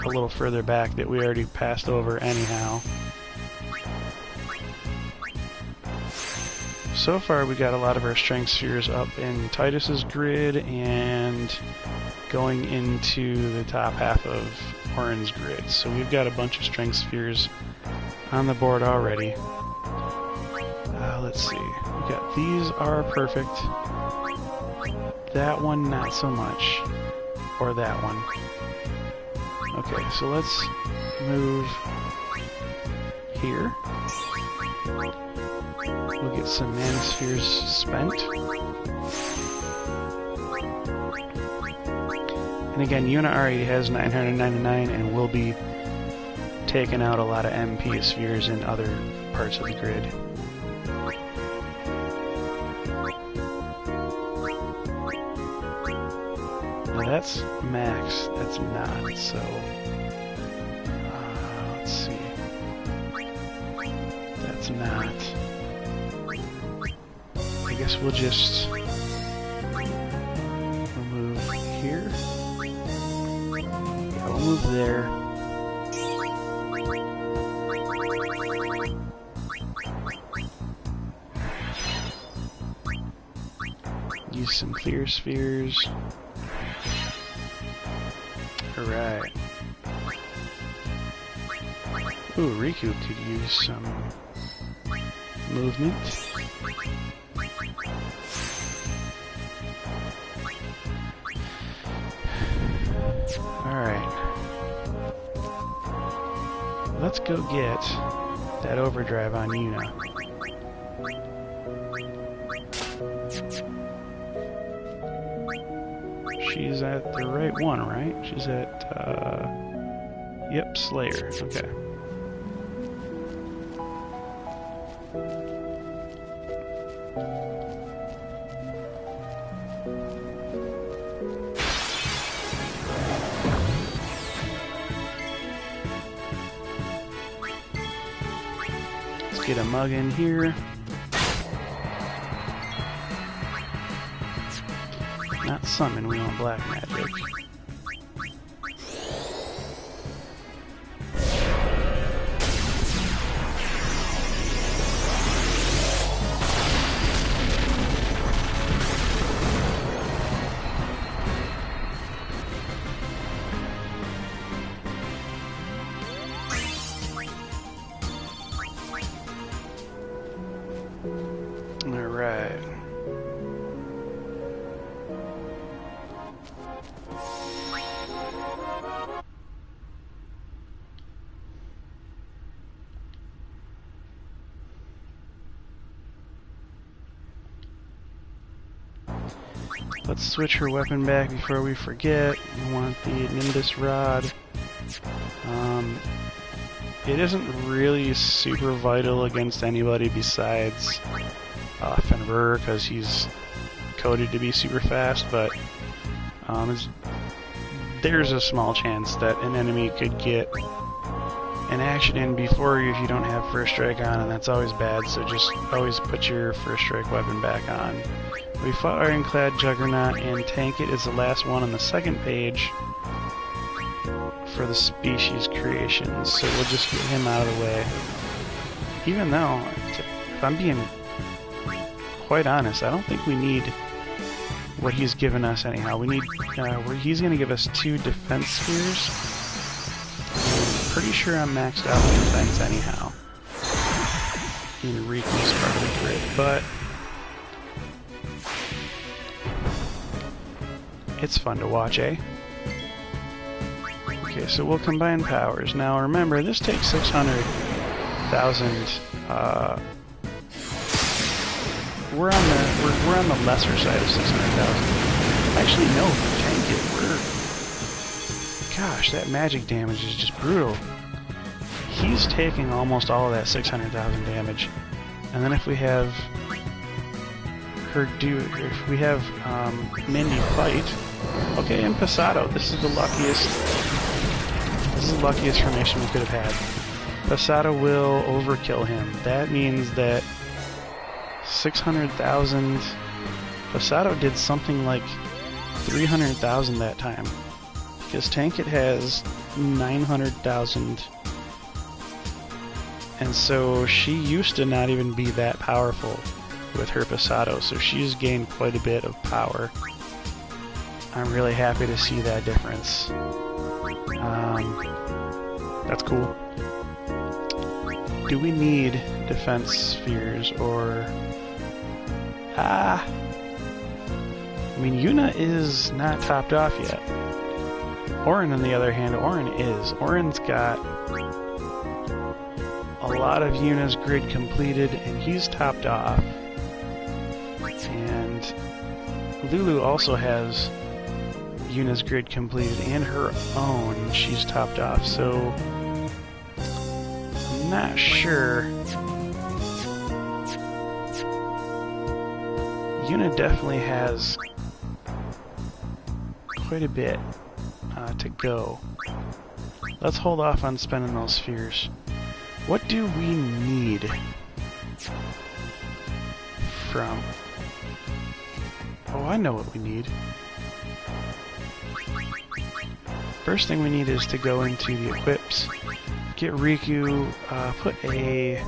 a little further back that we already passed over anyhow. So far we got a lot of our strength spheres up in Titus's grid and going into the top half of Orin's grid. So we've got a bunch of strength spheres on the board already. Let's see. We got these are perfect. That one not so much. Or that one. Okay, so let's move here. We'll get some mana spheres spent. And again, Yuna already has 999 and will be taking out a lot of MP spheres in other parts of the grid. Now that's max, that's not, so... let's see. That's not... I guess we'll just move here. Yeah, we'll move there. Use some clear spheres. Alright. Ooh, Riku could use some movement. Alright. Let's go get that overdrive on Yuna. She's at the right one, right? She's at, yep, Slayer. Okay. Let's get a mug in here. Not summon, we want black magic. Alright. Let's switch her weapon back before we forget. We want the Nimbus Rod. It isn't really super vital against anybody besides Fenrir, because he's coded to be super fast, but there's a small chance that an enemy could get an action in before you if you don't have first strike on, and that's always bad, so just always put your first strike weapon back on. We fought Ironclad Juggernaut, and Tank It is the last one on the second page for the species creations, so we'll just get him out of the way. Even though, if I'm being quite honest, I don't think we need what he's given us anyhow. We need, he's going to give us 2 defense spheres. I'm pretty sure I'm maxed out on defense anyhow in Riku's part of the grid, but it's fun to watch, eh? Okay, so we'll combine powers. Now remember, this takes 600,000. We're on the lesser side of 600,000. Actually, no, for tank it, gosh, that magic damage is just brutal. He's taking almost all of that 600,000 damage, and then if we have Mindy fight, okay, and Passato, this is the luckiest formation we could have had. Passato will overkill him. That means that 600,000. Passato did something like 300,000 that time, because Tankit has 900,000, and so she used to not even be that powerful with her Passato, so she's gained quite a bit of power. I'm really happy to see that difference. That's cool. Do we need defense spheres, or... I mean, Yuna is not topped off yet. Auron, on the other hand, Auron is. Auron's got a lot of Yuna's grid completed, and he's topped off. And Lulu also has Yuna's grid completed and her own. She's topped off, so I'm not sure. Yuna definitely has quite a bit to go. Let's hold off on spending those spheres. What do we need from... Oh, I know what we need. First thing we need is to go into the equips, get Riku, put a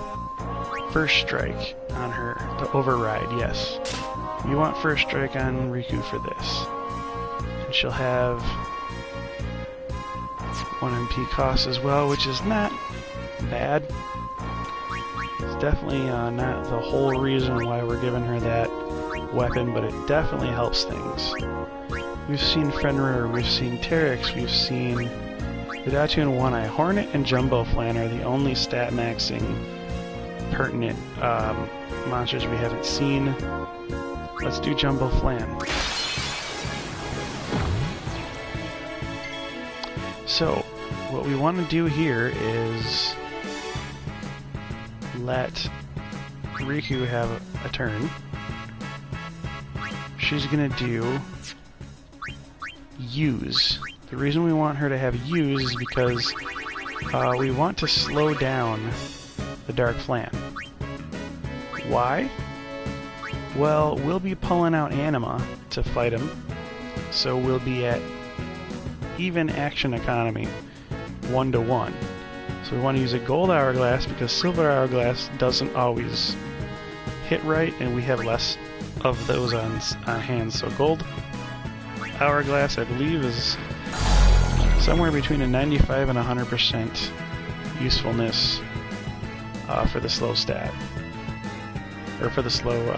first strike on her to override, yes. You want first strike on Riku for this. And she'll have 1 MP cost as well, which is not bad. It's definitely not the whole reason why we're giving her that weapon, but it definitely helps things. We've seen Fenrir, we've seen Terex, we've seen Hidatu and One-Eye. Hornet and Jumbo Flan are the only stat maxing pertinent monsters we haven't seen. Let's do Jumbo Flan. So, what we want to do here is let Riku have a turn. She's gonna do use. The reason we want her to have use is because we want to slow down the Dark Flan. Why? Well, we'll be pulling out Anima to fight him, so we'll be at even action economy, 1-to-1. So we want to use a gold hourglass because silver hourglass doesn't always hit right, and we have less of those on hand. So gold hourglass, I believe, is somewhere between a 95 and 100% usefulness for the slow stat, or for the slow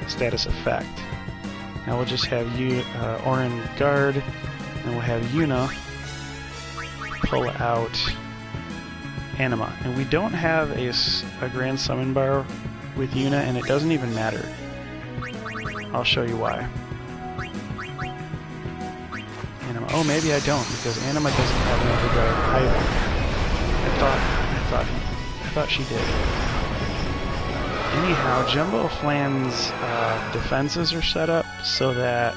status effect. Now we'll just have Auron guard, and we'll have Yuna pull out Anima. And we don't have a Grand Summon bar with Yuna, and it doesn't even matter. I'll show you why. Anima. Oh, maybe I don't, because Anima doesn't have another guard either. I thought she did. Anyhow, Jumbo Flan's defenses are set up so that,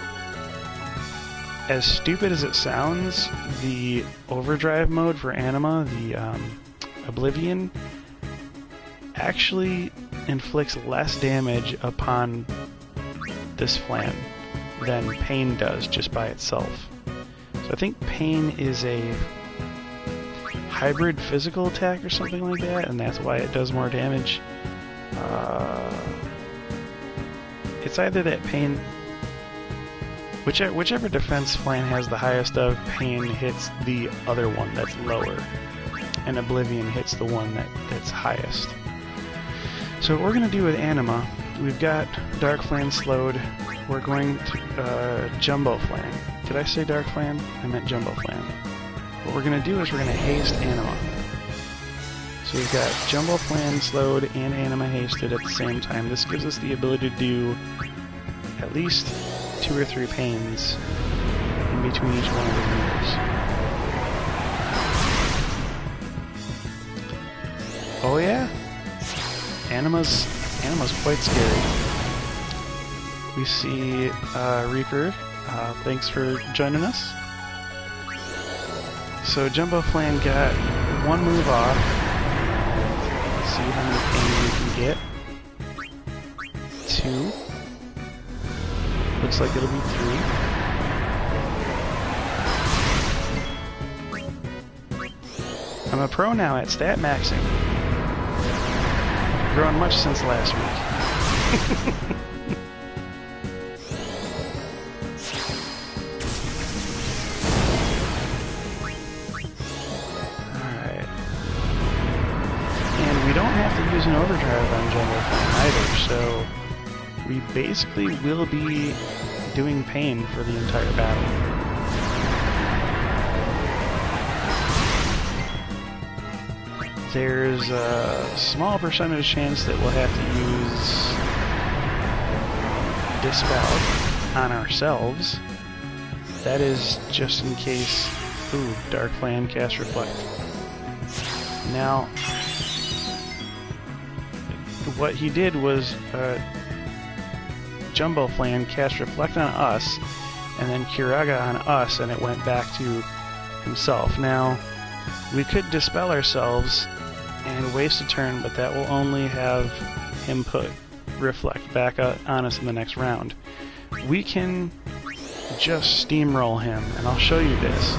as stupid as it sounds, the overdrive mode for Anima, the Oblivion, actually inflicts less damage upon this Flan than Pain does just by itself. So I think Pain is a hybrid physical attack or something like that, and that's why it does more damage. it's either that Pain, whichever defense plan has the highest of, Pain hits the other one that's lower, and Oblivion hits the one that's highest. So what we're going to do with Anima, we've got Dark Flan slowed, we're going to Jumbo Flan. Did I say Dark Flan? I meant Jumbo Flan. What we're going to do is we're going to haste Anima. So we've got Jumbo Flan slowed and Anima hasted at the same time. This gives us the ability to do at least 2 or 3 pains in between each one of the moves. Oh yeah? Anima's quite scary. We see Reaper, thanks for joining us. So Jumbo Flan got 1 move off. Let's see how many pains we can get. 2. Looks like it'll be 3. I'm a pro now at stat maxing. Grown much since last week. Alright. And we don't have to use an overdrive on Jumbo Flan either, so we basically will be doing Pain for the entire battle. There's a small percentage chance that we'll have to use Dispel on ourselves. That is just in case... Ooh, Dark Flan cast Reflect. Now, what he did was Jumbo Flan cast Reflect on us, and then Curaga on us, and it went back to himself. Now, we could Dispel ourselves and waste a turn, but that will only have him put Reflect back on us in the next round. We can just steamroll him, and I'll show you this.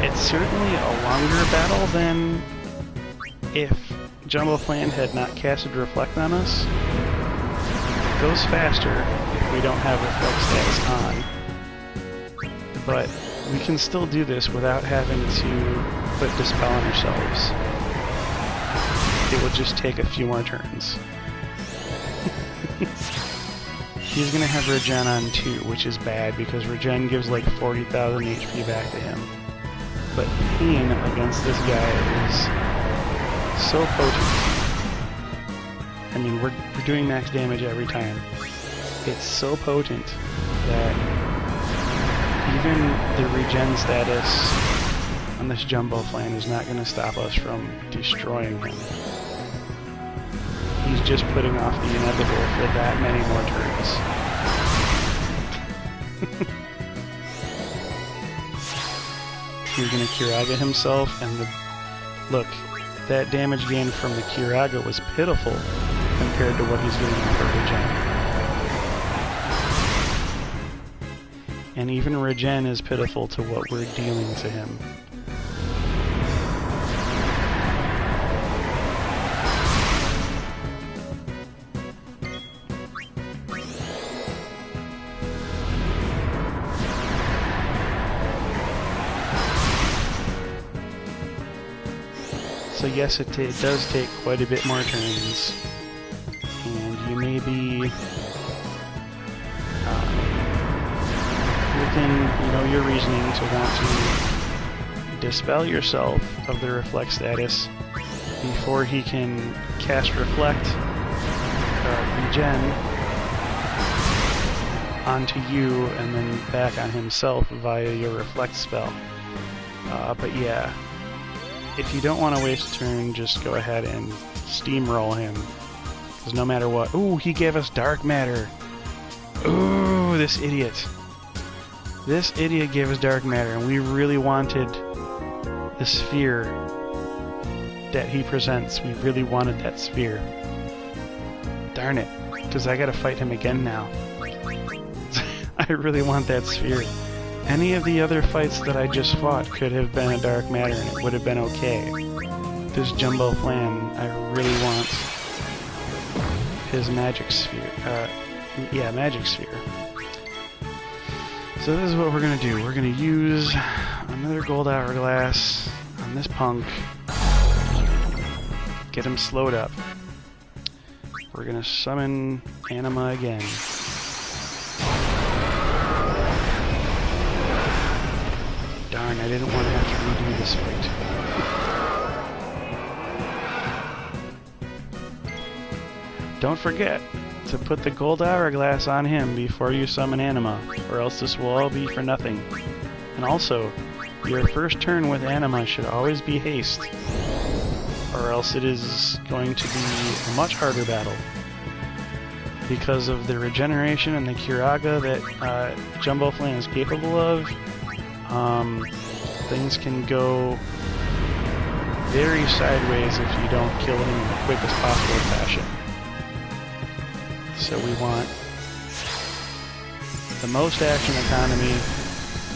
It's certainly a longer battle than if Jumbo Flan had not casted Reflect on us. It goes faster if we don't have Reflect status on, but we can still do this without having to put Dispel on ourselves. It will just take a few more turns. He's gonna have Regen on too, which is bad because Regen gives like 40,000 HP back to him. But Pain against this guy is so potent. I mean, we're doing max damage every time. It's so potent that even the Regen status on this Jumbo Flan is not going to stop us from destroying him. He's just putting off the inevitable for that many more turns. He's going to Curaga himself, and look, that damage gain from the Curaga was pitiful compared to what he's getting off of Regen. And even Regen is pitiful to what we're dealing to him. So yes, it does take quite a bit more turns, and you may be within, your reasoning to want to dispel yourself of the Reflect status before he can cast Reflect, Regen, onto you and then back on himself via your Reflect spell. But yeah. If you don't want to waste a turn, just go ahead and steamroll him. Because no matter what... Ooh, he gave us Dark Matter! Ooh, this idiot. This idiot gave us Dark Matter, and we really wanted the sphere that he presents. We really wanted that sphere. Darn it. Because I gotta fight him again now. I really want that sphere. Any of the other fights that I just fought could have been a Dark Matter and it would have been okay. This Jumbo Flan, I really want his magic sphere. Yeah, magic sphere. So this is what we're gonna do. We're gonna use another gold hourglass on this punk. Get him slowed up. We're gonna summon Anima again. Darn, I didn't want to have to redo this fight. Don't forget to put the gold hourglass on him before you summon Anima, or else this will all be for nothing. And also, your first turn with Anima should always be haste, or else it is going to be a much harder battle. Because of the regeneration and the Curaga that Jumbo Flan is capable of, things can go very sideways if you don't kill him in the quickest possible fashion. So we want the most action economy,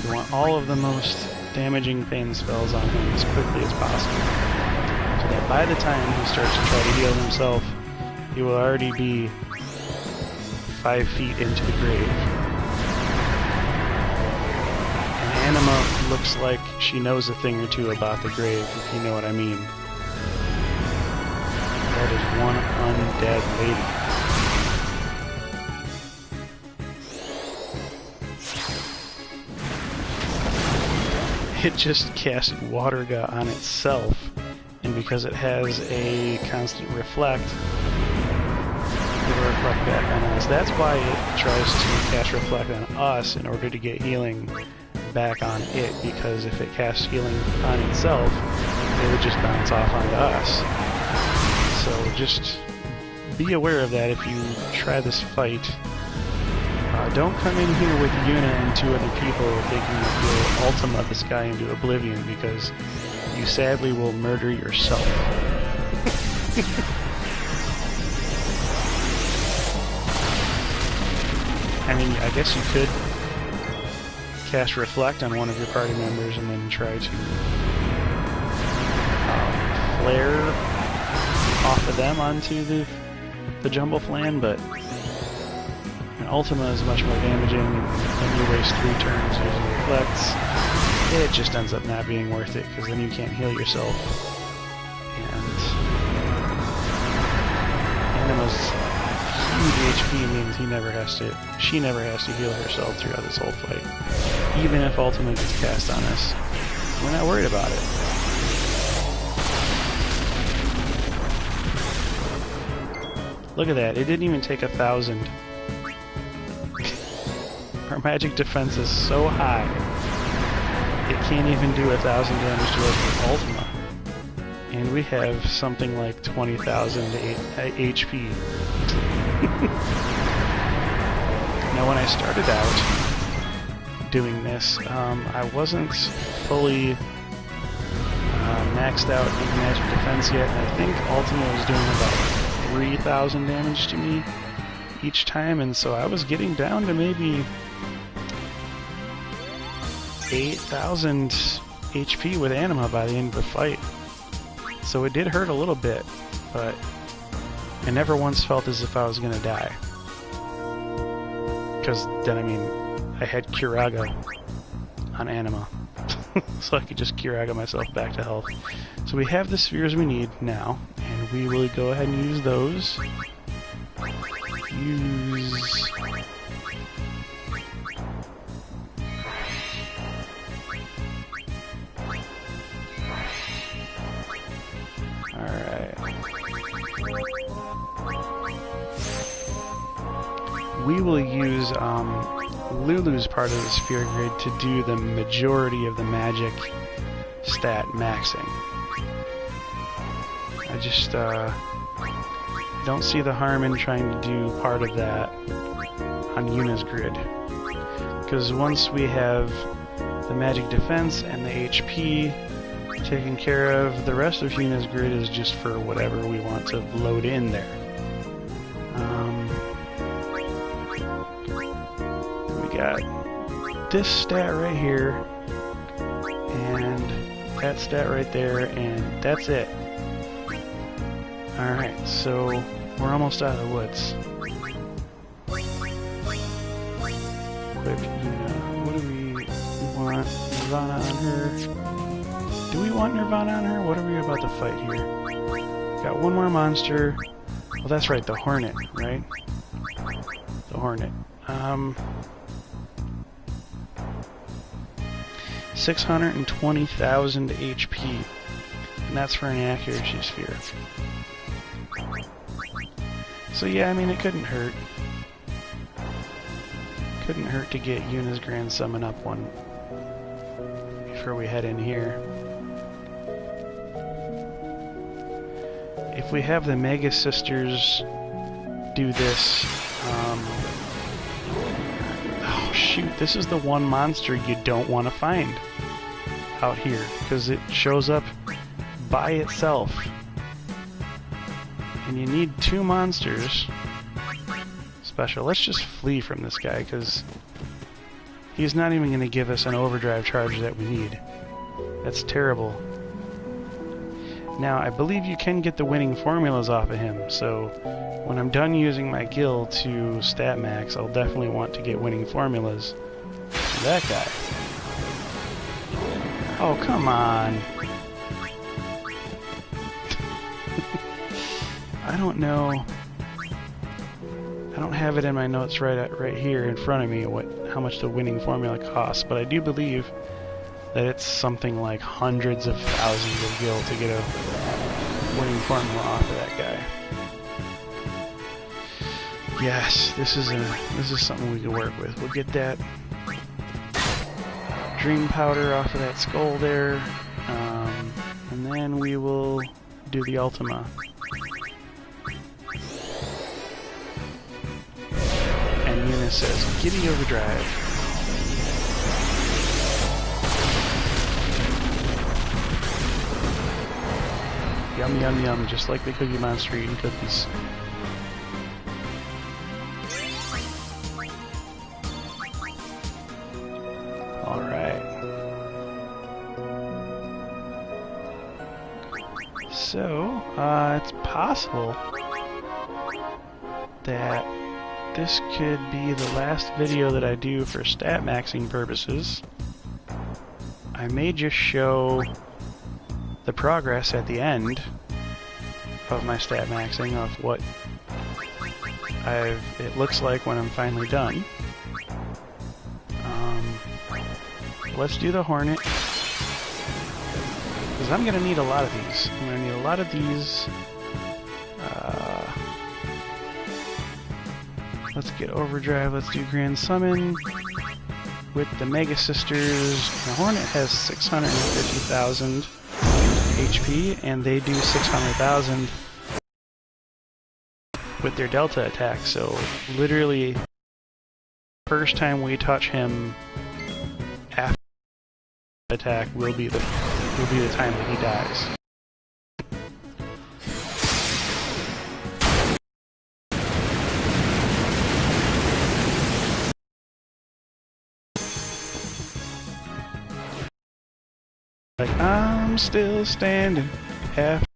we want all of the most damaging pain spells on him as quickly as possible. So that by the time he starts to try to heal himself, he will already be 5 feet into the grave. And Anima looks like she knows a thing or two about the grave, if you know what I mean. That is one undead lady. It just cast Water Gut on itself, and because it has a constant reflect, it'll reflect back on us. That's why it tries to cast reflect on us in order to get healing back on it, because if it casts healing on itself, it would just bounce off onto us. So just be aware of that if you try this fight. Don't come in here with Yuna and 2 other people thinking that you'll Ultima this guy into oblivion, because you sadly will murder yourself. I mean, I guess you could cast Reflect on one of your party members and then try to flare off of them onto the Jumbo Flan, but Ultima is much more damaging, and you waste 3 turns using Reflects. It just ends up not being worth it, because then you can't heal yourself. And Anima's huge HP means she never has to heal herself throughout this whole fight. Even if Ultima gets cast on us, we're not worried about it. Look at that, it didn't even take 1,000. Our magic defense is so high, it can't even do 1,000 damage to us with Ultima. And we have something like 20,000 HP. Now when I started out doing this, I wasn't fully maxed out in magic defense yet, and I think Ultima was doing about 3,000 damage to me each time, and so I was getting down to maybe 8,000 HP with Anima by the end of the fight. So it did hurt a little bit, but I never once felt as if I was gonna die. Because then, I mean, I had Curaga on Anima. So I could just Curaga myself back to health. So we have the spheres we need now, and we will go ahead and use those. We will use Lulu's part of the sphere grid to do the majority of the magic stat maxing. I just don't see the harm in trying to do part of that on Yuna's grid. Because once we have the magic defense and the HP taken care of, the rest of Yuna's grid is just for whatever we want to load in there. We got this stat right here, and that stat right there, and that's it. Alright, so We're almost out of the woods. Equip Una. What do we want? Nirvana on her. Do we want Nirvana on her? What are we about to fight here? Got one more monster. Well, that's right, the Hornet, right? The Hornet. 620,000 HP. And that's for an accuracy sphere. So yeah, I mean, it couldn't hurt. Couldn't hurt to get Yuna's Grand Summon up one before we head in here. If we have the Mega Sisters do this, oh shoot, this is the one monster you don't want to find out here, because it shows up by itself. And you need two monsters special. Let's just flee from this guy, because he's not even going to give us an overdrive charge that we need. That's terrible. Now, I believe you can get the winning formulas off of him, so when I'm done using my gil to stat max, I'll definitely want to get winning formulas for that guy. Oh, come on. I don't know. I don't have it in my notes right here in front of me how much the winning formula costs, but I do believe that it's something like hundreds of thousands of gil to get a winning formula off of that guy. Yes, this is something we can work with. We'll get that dream powder off of that skull there, and then we will do the Ultima. And Yuna says, "Giddy overdrive." Yum, yum, yum, just like the Cookie Monster eating cookies. Alright. So, it's possible that this could be the last video that I do for stat maxing purposes. I may just show the progress at the end of my stat maxing of what it looks like when I'm finally done. Let's do the Hornet, because I'm gonna need a lot of these. I'm gonna need a lot of these. Let's get overdrive. Let's do Grand Summon with the Mega Sisters. The Hornet has 650,000 HP, and they do 600,000 with their Delta attack. So literally, first time we touch him after attack will be the time that he dies. Like, I'm still standing after.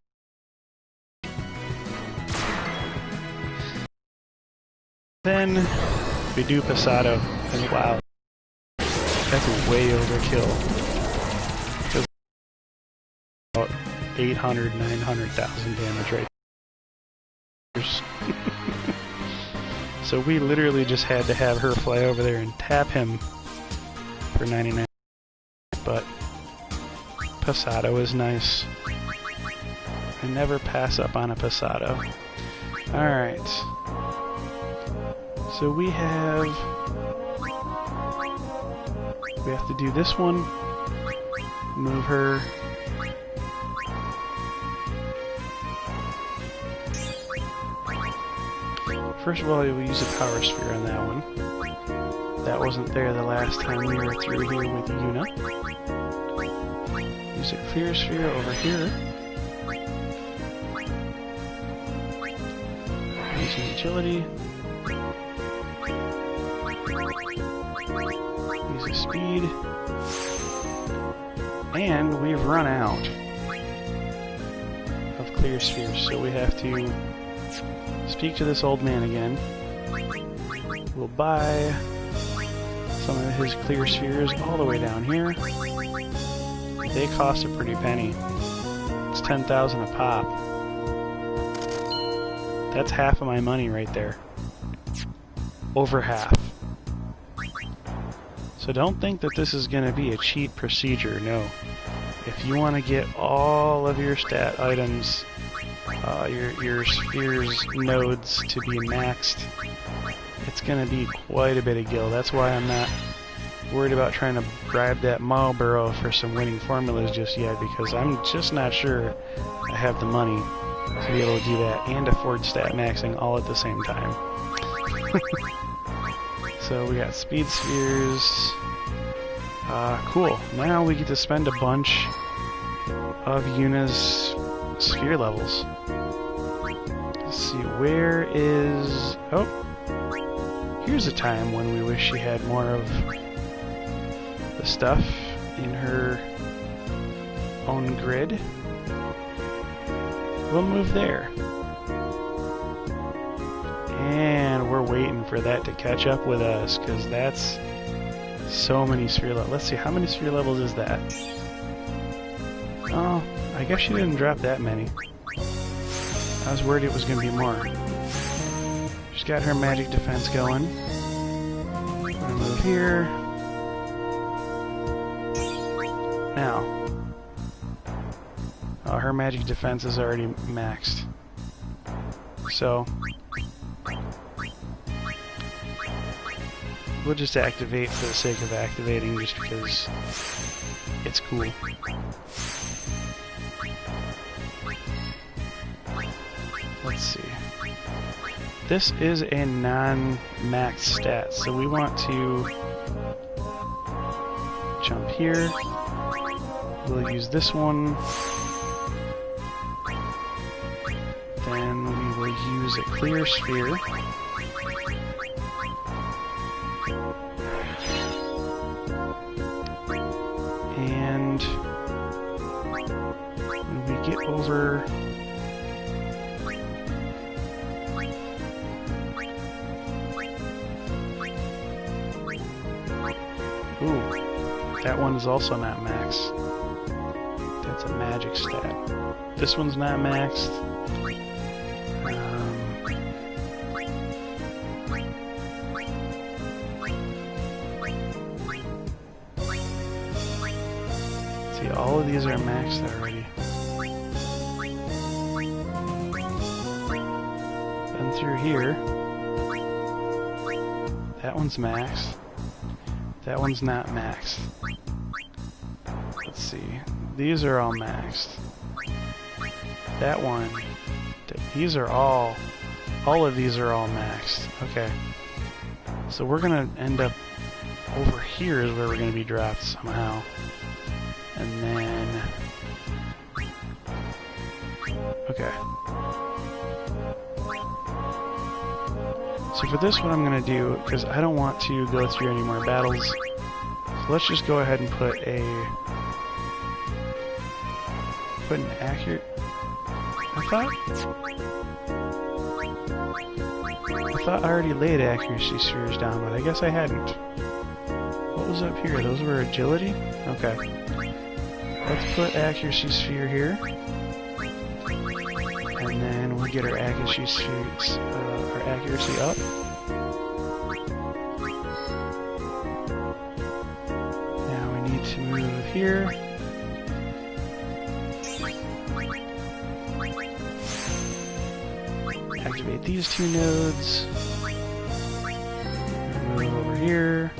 Then we do Pasado, and wow, that's way overkill. That's about 800, 900,000 damage right there. So we literally just had to have her fly over there and tap him for 99, but Pasado is nice. I never pass up on a Pasado. Alright. So we have to do this one. Move her. First of all, we'll use a Power Sphere on that one. That wasn't there the last time we were through here with Yuna. Use a Clear Sphere over here. Using Agility. Use a Speed. And we've run out of Clear Spheres, so we have to speak to this old man again. We'll buy some of his clear spheres all the way down here. They cost a pretty penny. It's 10,000 a pop. That's half of my money right there. Over half. So don't think that this is going to be a cheat procedure, no. If you want to get all of your stat items, your spheres nodes to be maxed, it's going to be quite a bit of gil. That's why I'm not worried about trying to bribe that Marlboro for some winning formulas just yet, because I'm just not sure I have the money to be able to do that and afford stat maxing all at the same time. So we got speed spheres. Cool. Now we get to spend a bunch of Yuna's sphere levels. Let's see, where is... Oh! Here's a time when we wish she had more of the stuff in her own grid. We'll move there. And we're waiting for that to catch up with us, because that's so many sphere levels. Let's see, how many sphere levels is that? Oh, I guess she didn't drop that many. I was worried it was going to be more. She's got her magic defense going. We're going to move here. Now. Oh, her magic defense is already maxed. So we'll just activate for the sake of activating, just because it's cool. Let's see. This is a non-max stat, so we want to jump here. We'll use this one. Then we will use a clear sphere. And when we get over... Ooh, that one is also not max. That's a magic stat. This one's not maxed. See, all of these are maxed already. Then through here, that one's maxed. That one's not maxed. Let's see. These are all maxed. That one. These are all of these are all maxed. Okay. So we're gonna end up over here is where we're gonna be dropped somehow. And then... Okay. So for this, what I'm going to do, because I don't want to go through any more battles, so let's just go ahead and put an accurate... I thought I already laid accuracy spheres down, but I guess I hadn't. What was up here? Those were agility? Okay. Let's put accuracy sphere here. And then we'll get our accuracy spheres, our accuracy up. Now we need to move here. Activate these two nodes. Move over here.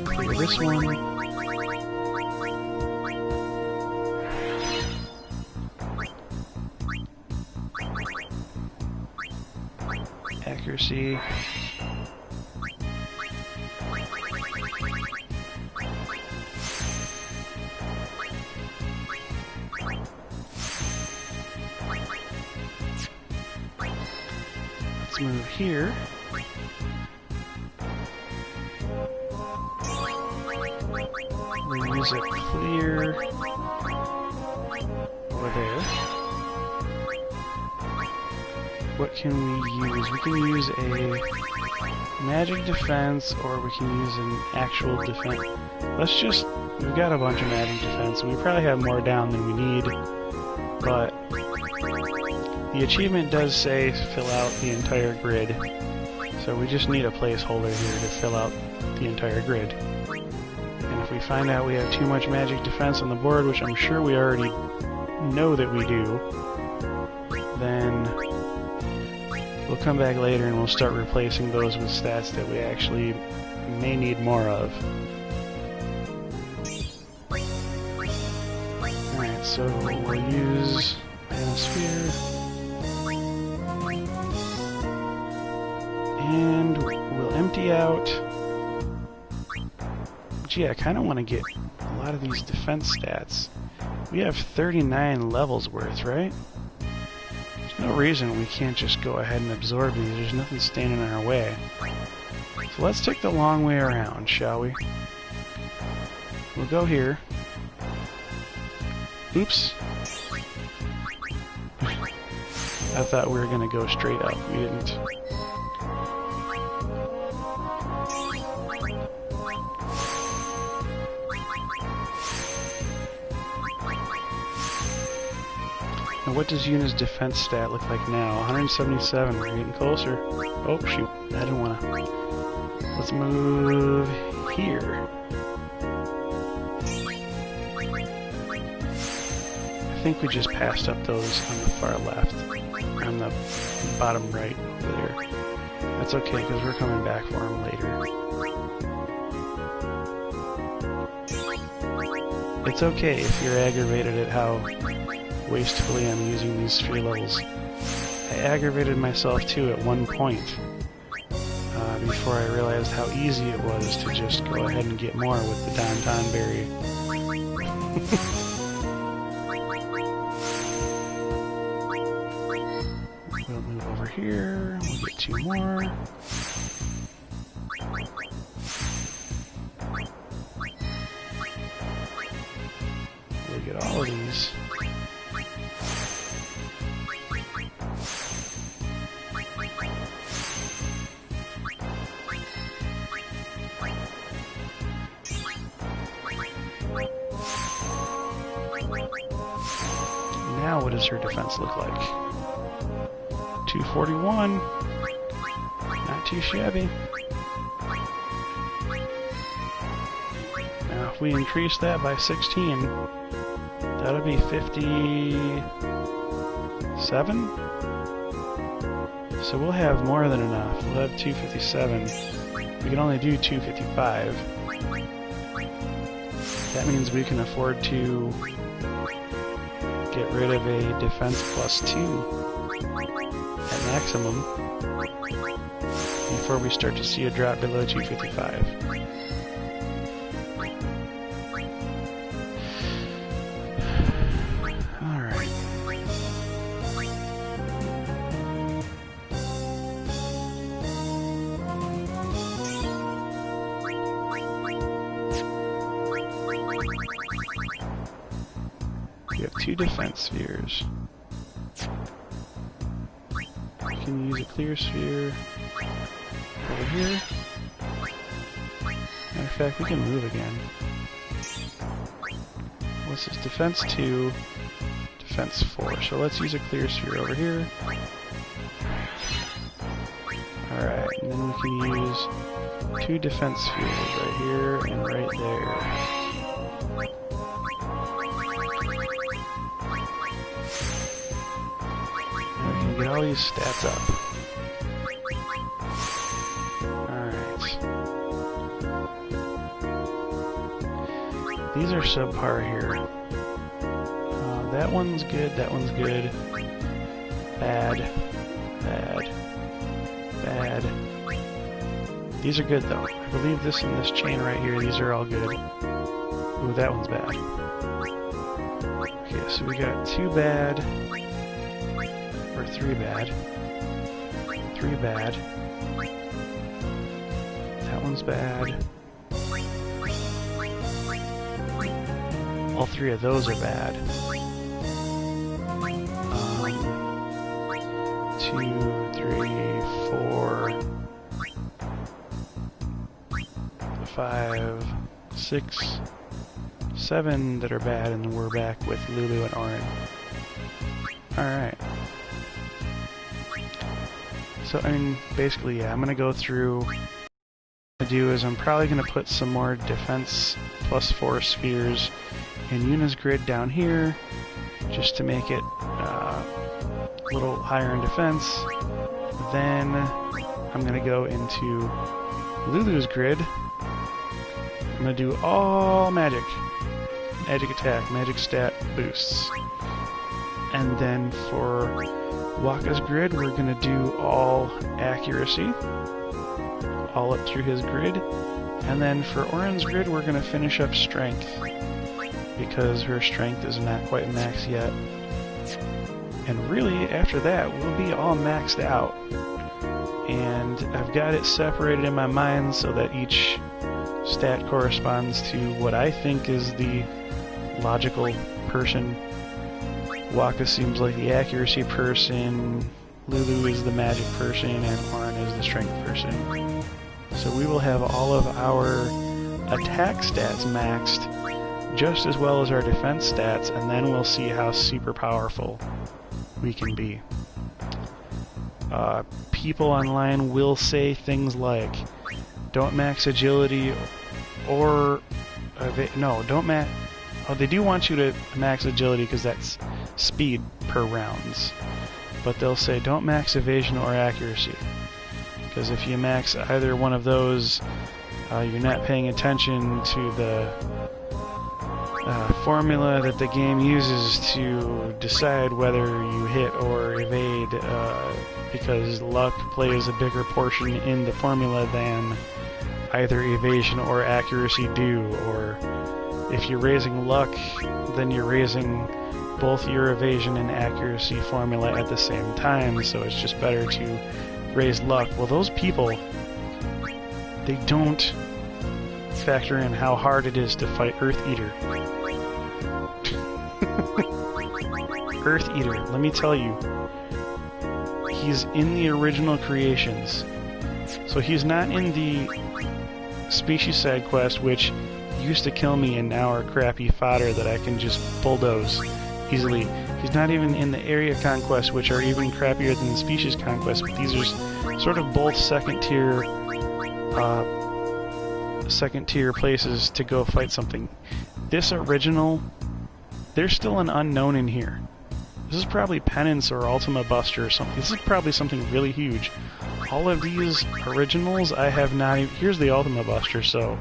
Clear this one. Accuracy. Let's move here. We'll use a clear over there. what can we use? We can use a magic defense, or we can use an actual defense. Let's just... We've got a bunch of magic defense, and we probably have more down than we need, but the achievement does say fill out the entire grid, so we just need a placeholder here to fill out the entire grid. And if we find out we have too much magic defense on the board, which I'm sure we already know that we do, then we'll come back later and we'll start replacing those with stats that we actually may need more of. Alright, so we'll use Sphere. And we'll empty out... Gee, I kind of want to get a lot of these defense stats. We have 39 levels worth, right? There's no reason we can't just go ahead and absorb these. There's nothing standing in our way. So let's take the long way around, shall we? We'll go here. Oops. I thought we were going to go straight up. We didn't. Now what does Yuna's defense stat look like now? 177. We're getting closer. Oh, shoot. I didn't want to. Let's move here. I think we just passed up those on the far left. On the bottom right over there. That's okay, because we're coming back for them later. It's okay if you're aggravated at how wastefully I'm using these sphere levels. I aggravated myself too at one point, before I realized how easy it was to just go ahead and get more with the Don Berry. We'll move over here, we'll get 2 more. We'll get all of these. Now what does her defense look like? 241. Not too shabby. Now if we increase that by 16, that'll be 57? So we'll have more than enough. We'll have 257. We can only do 255. That means we can afford to get rid of a defense plus 2 at maximum before we start to see a drop below 255. Alright. We have 2 defense spheres. We can use a clear sphere over here. Matter of fact, we can move again. What's this? Defense 2, defense 4. So let's use a clear sphere over here. Alright, and then we can use 2 defense spheres right here and right there. Get all these stats up. Alright. These are subpar here. That one's good, that one's good. Bad. Bad. Bad. These are good though. I believe this and this chain right here, these are all good. Ooh, that one's bad. Okay, so we got 2 bad. 3 bad. 3 bad. That one's bad. All 3 of those are bad. 2 2, 3, 4, 5, 6, 7 that are bad, and then we're back with Lulu and Orin. Alright. So, I mean, basically, yeah, I'm going to go through. What I'm going to do is I'm probably going to put some more defense plus 4 spheres in Yuna's grid down here, just to make it a little higher in defense. Then I'm going to go into Lulu's grid. I'm going to do all magic. Magic attack, magic stat boosts. And then for Waka's grid, we're going to do all accuracy, all up through his grid. And then for Orin's grid, we're going to finish up strength, because her strength is not quite max yet. And really, after that, we'll be all maxed out. And I've got it separated in my mind so that each stat corresponds to what I think is the logical person. Waka seems like the accuracy person, Lulu is the magic person, and Orin is the strength person. So we will have all of our attack stats maxed, just as well as our defense stats, and then we'll see how super powerful we can be. People online will say things like, don't max agility, or no, don't max. Oh, they do want you to max agility because that's speed per rounds, but they'll say don't max evasion or accuracy, because if you max either one of those, you're not paying attention to the formula that the game uses to decide whether you hit or evade, because luck plays a bigger portion in the formula than either evasion or accuracy do. Or if you're raising luck, then you're raising both your evasion and accuracy formula at the same time, so it's just better to raise luck. Well, those people, they don't factor in how hard it is to fight Earth Eater. Earth Eater, let me tell you, he's in the original creations. So he's not in the species side quest, which used to kill me and now are crappy fodder that I can just bulldoze easily. He's not even in the area conquest, which are even crappier than the species conquest, but these are sort of both second tier places to go fight something. This original, there's still an unknown in here. This is probably Penance or Ultima Buster or something. This is probably something really huge. All of these originals I have not even... Here's the Ultima Buster, so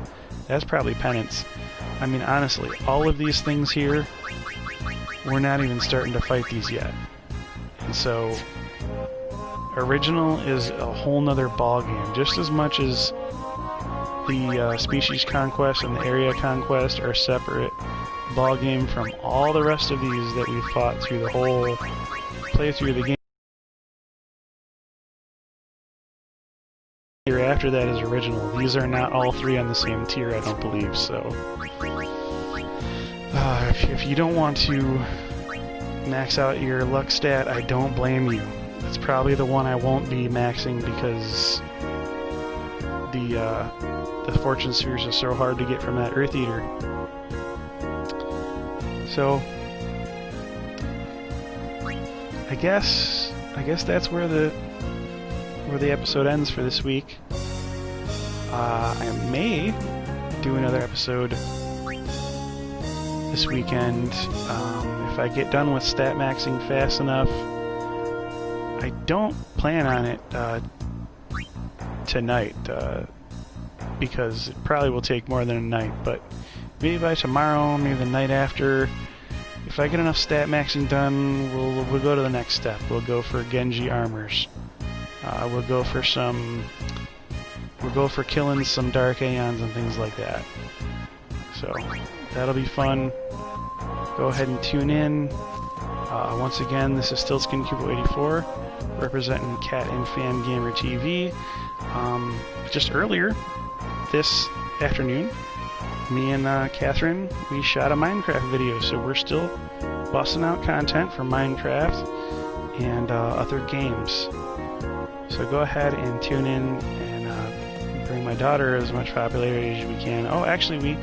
that's probably Penance. I mean, honestly, all of these things here, we're not even starting to fight these yet. And so, original is a whole nother ballgame. Just as much as the species conquest and the area conquest are separate ballgame from all the rest of these that we fought through the whole playthrough of the game. Here after that is original. These are not all three on the same tier, I don't believe, so... if you don't want to max out your luck stat, I don't blame you. It's probably the one I won't be maxing because the fortune spheres are so hard to get from that Earth Eater. So I guess that's where the episode ends for this week. I may do another episode this weekend if I get done with stat maxing fast enough. I don't plan on it tonight because it probably will take more than a night, but maybe by tomorrow, maybe the night after. If I get enough stat maxing done, we'll go to the next step. We'll go for Genji armors. We'll go for killing some Dark Aeons and things like that. So that'll be fun. Go ahead and tune in. Once again, this is StiltzkinKupo84, representing Cat and Fan Gamer TV. Just earlier, this afternoon, me and Catherine, we shot a Minecraft video, so we're still busting out content for Minecraft. and other games. So go ahead and tune in and bring my daughter as much popularity as we can. Oh, actually,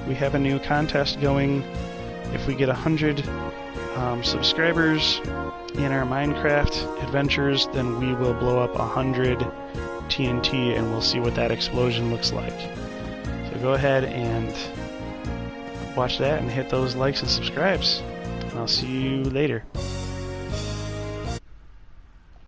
we have a new contest going. If we get 100 subscribers in our Minecraft adventures, then we will blow up 100 TNT, and we'll see what that explosion looks like. So go ahead and watch that and hit those likes and subscribes. And I'll see you later.